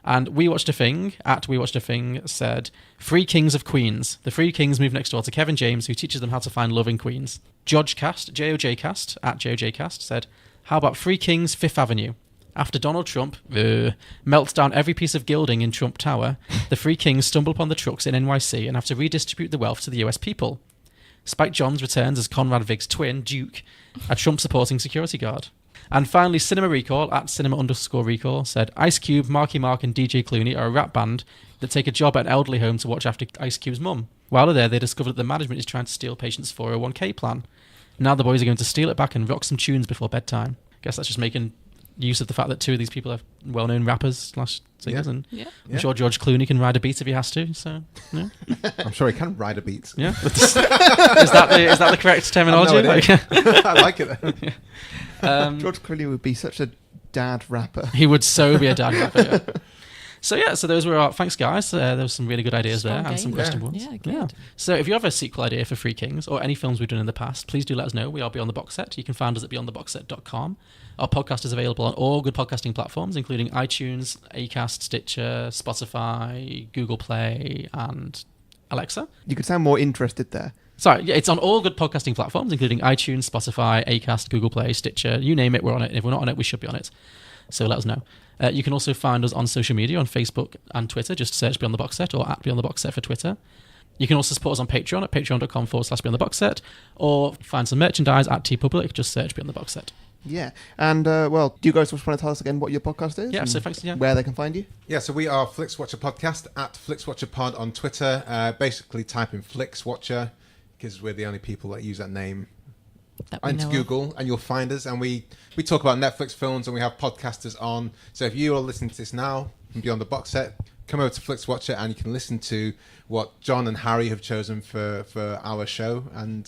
And We Watched a Thing at We Watched a Thing said, 3 Kings of Queens. The 3 kings move next door to Kevin James, who teaches them how to find love in Queens. Jojcast, Jojcast at Jojcast said, how about 3 Kings, 5th Avenue? After Donald Trump melts down every piece of gilding in Trump Tower, the three kings stumble upon the trucks in NYC and have to redistribute the wealth to the US people. Spike Jonze returns as Conrad Vigg's twin, Duke, a Trump-supporting security guard. And finally, Cinema Recall, at cinema_recall, said, Ice Cube, Marky Mark and DJ Clooney are a rap band that take a job at an elderly home to watch after Ice Cube's mum. While they're there, they discover that the management is trying to steal patients' 401k plan. Now the boys are going to steal it back and rock some tunes before bedtime. Guess that's just making use of the fact that two of these people are well-known rappers / singers, and I'm sure George Clooney can ride a beat if he has to. So, yeah. I'm sure he can ride a beat. Yeah, is that the correct terminology? I like it. George Clooney would be such a dad rapper. He would so be a dad rapper. Yeah. So those were our thanks, guys. There was some really good ideas there and some questionable ones. Yeah, good. So if you have a sequel idea for Three Kings or any films we've done in the past, please do let us know. We are Beyond the Box Set. You can find us at beyondtheboxset.com. Our podcast is available on all good podcasting platforms, including iTunes, Acast, Stitcher, Spotify, Google Play, and Alexa. You could sound more interested there. Sorry, yeah, it's on all good podcasting platforms, including iTunes, Spotify, Acast, Google Play, Stitcher. You name it, we're on it. If we're not on it, we should be on it. So let us know. You can also find us on social media, on Facebook and Twitter. Just search Beyond the Box Set or at Beyond the Box Set for Twitter. You can also support us on Patreon at patreon.com/Beyond the Box Set, or find some merchandise at TeePublic. Just search Beyond the Box Set. Yeah. And, do you guys just want to tell us again what your podcast is? Yeah, so thanks. Yeah. Where they can find you? Yeah, so we are FlixWatcher Podcast at FlixWatcher Pod on Twitter. Basically type in FlixWatcher because we're the only people that use that name. Into Google, and you'll find us. And we talk about Netflix films, and we have podcasters on. So if you are listening to this now from Beyond the Box Set, come over to FlixWatcher and you can listen to what John and Harry have chosen for our show and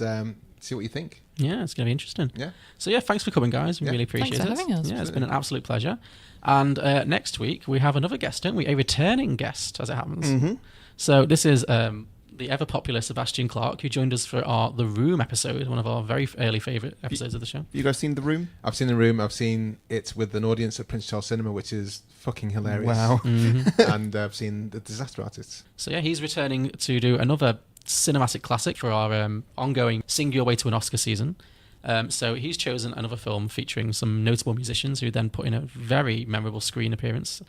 see what you think. Yeah, it's going to be interesting. Yeah. So yeah, thanks for coming, guys. We really appreciate it. Thanks for having us. Yeah, it's been an absolute pleasure. And next week we have another guest, don't we? A returning guest, as it happens. Mm-hmm. So this is the ever-popular Sebastian Clark, who joined us for our The Room episode, one of our very early favourite episodes of the show. You guys seen The Room? I've seen The Room. I've seen it with an audience at Prince Charles Cinema, which is fucking hilarious. Wow. Mm-hmm. And I've seen The Disaster Artists. So yeah, he's returning to do another cinematic classic for our ongoing Sing Your Way to an Oscar season. So he's chosen another film featuring some notable musicians who then put in a very memorable screen appearance.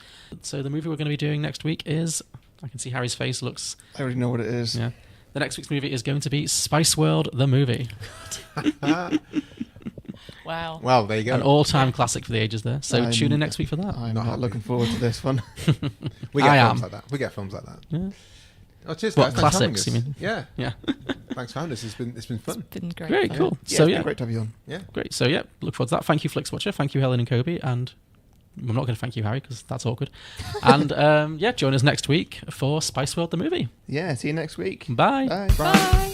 So the movie we're going to be doing next week is... I can see Harry's face looks... I already know what it is. Yeah. The next week's movie is going to be Spice World, the movie. Wow. Well, there you go. An all-time classic for the ages there. So tune in next week for that. I'm not looking forward to this one. We get films like that. We get films like that. Yeah. Oh, cheers, What, guys. Thanks for having classics, us. you mean? Yeah. Yeah. Thanks for having us. It's been fun. It's been great. Great, cool. Yeah, So it's yeah, been great to have you on. Yeah. great. So yeah, look forward to that. Thank you, FlixWatcher. Thank you, Helen and Kobi. And I'm not going to thank you, Harry, because that's awkward. And join us next week for Spice World, the movie. Yeah, see you next week. Bye. Bye. Bye.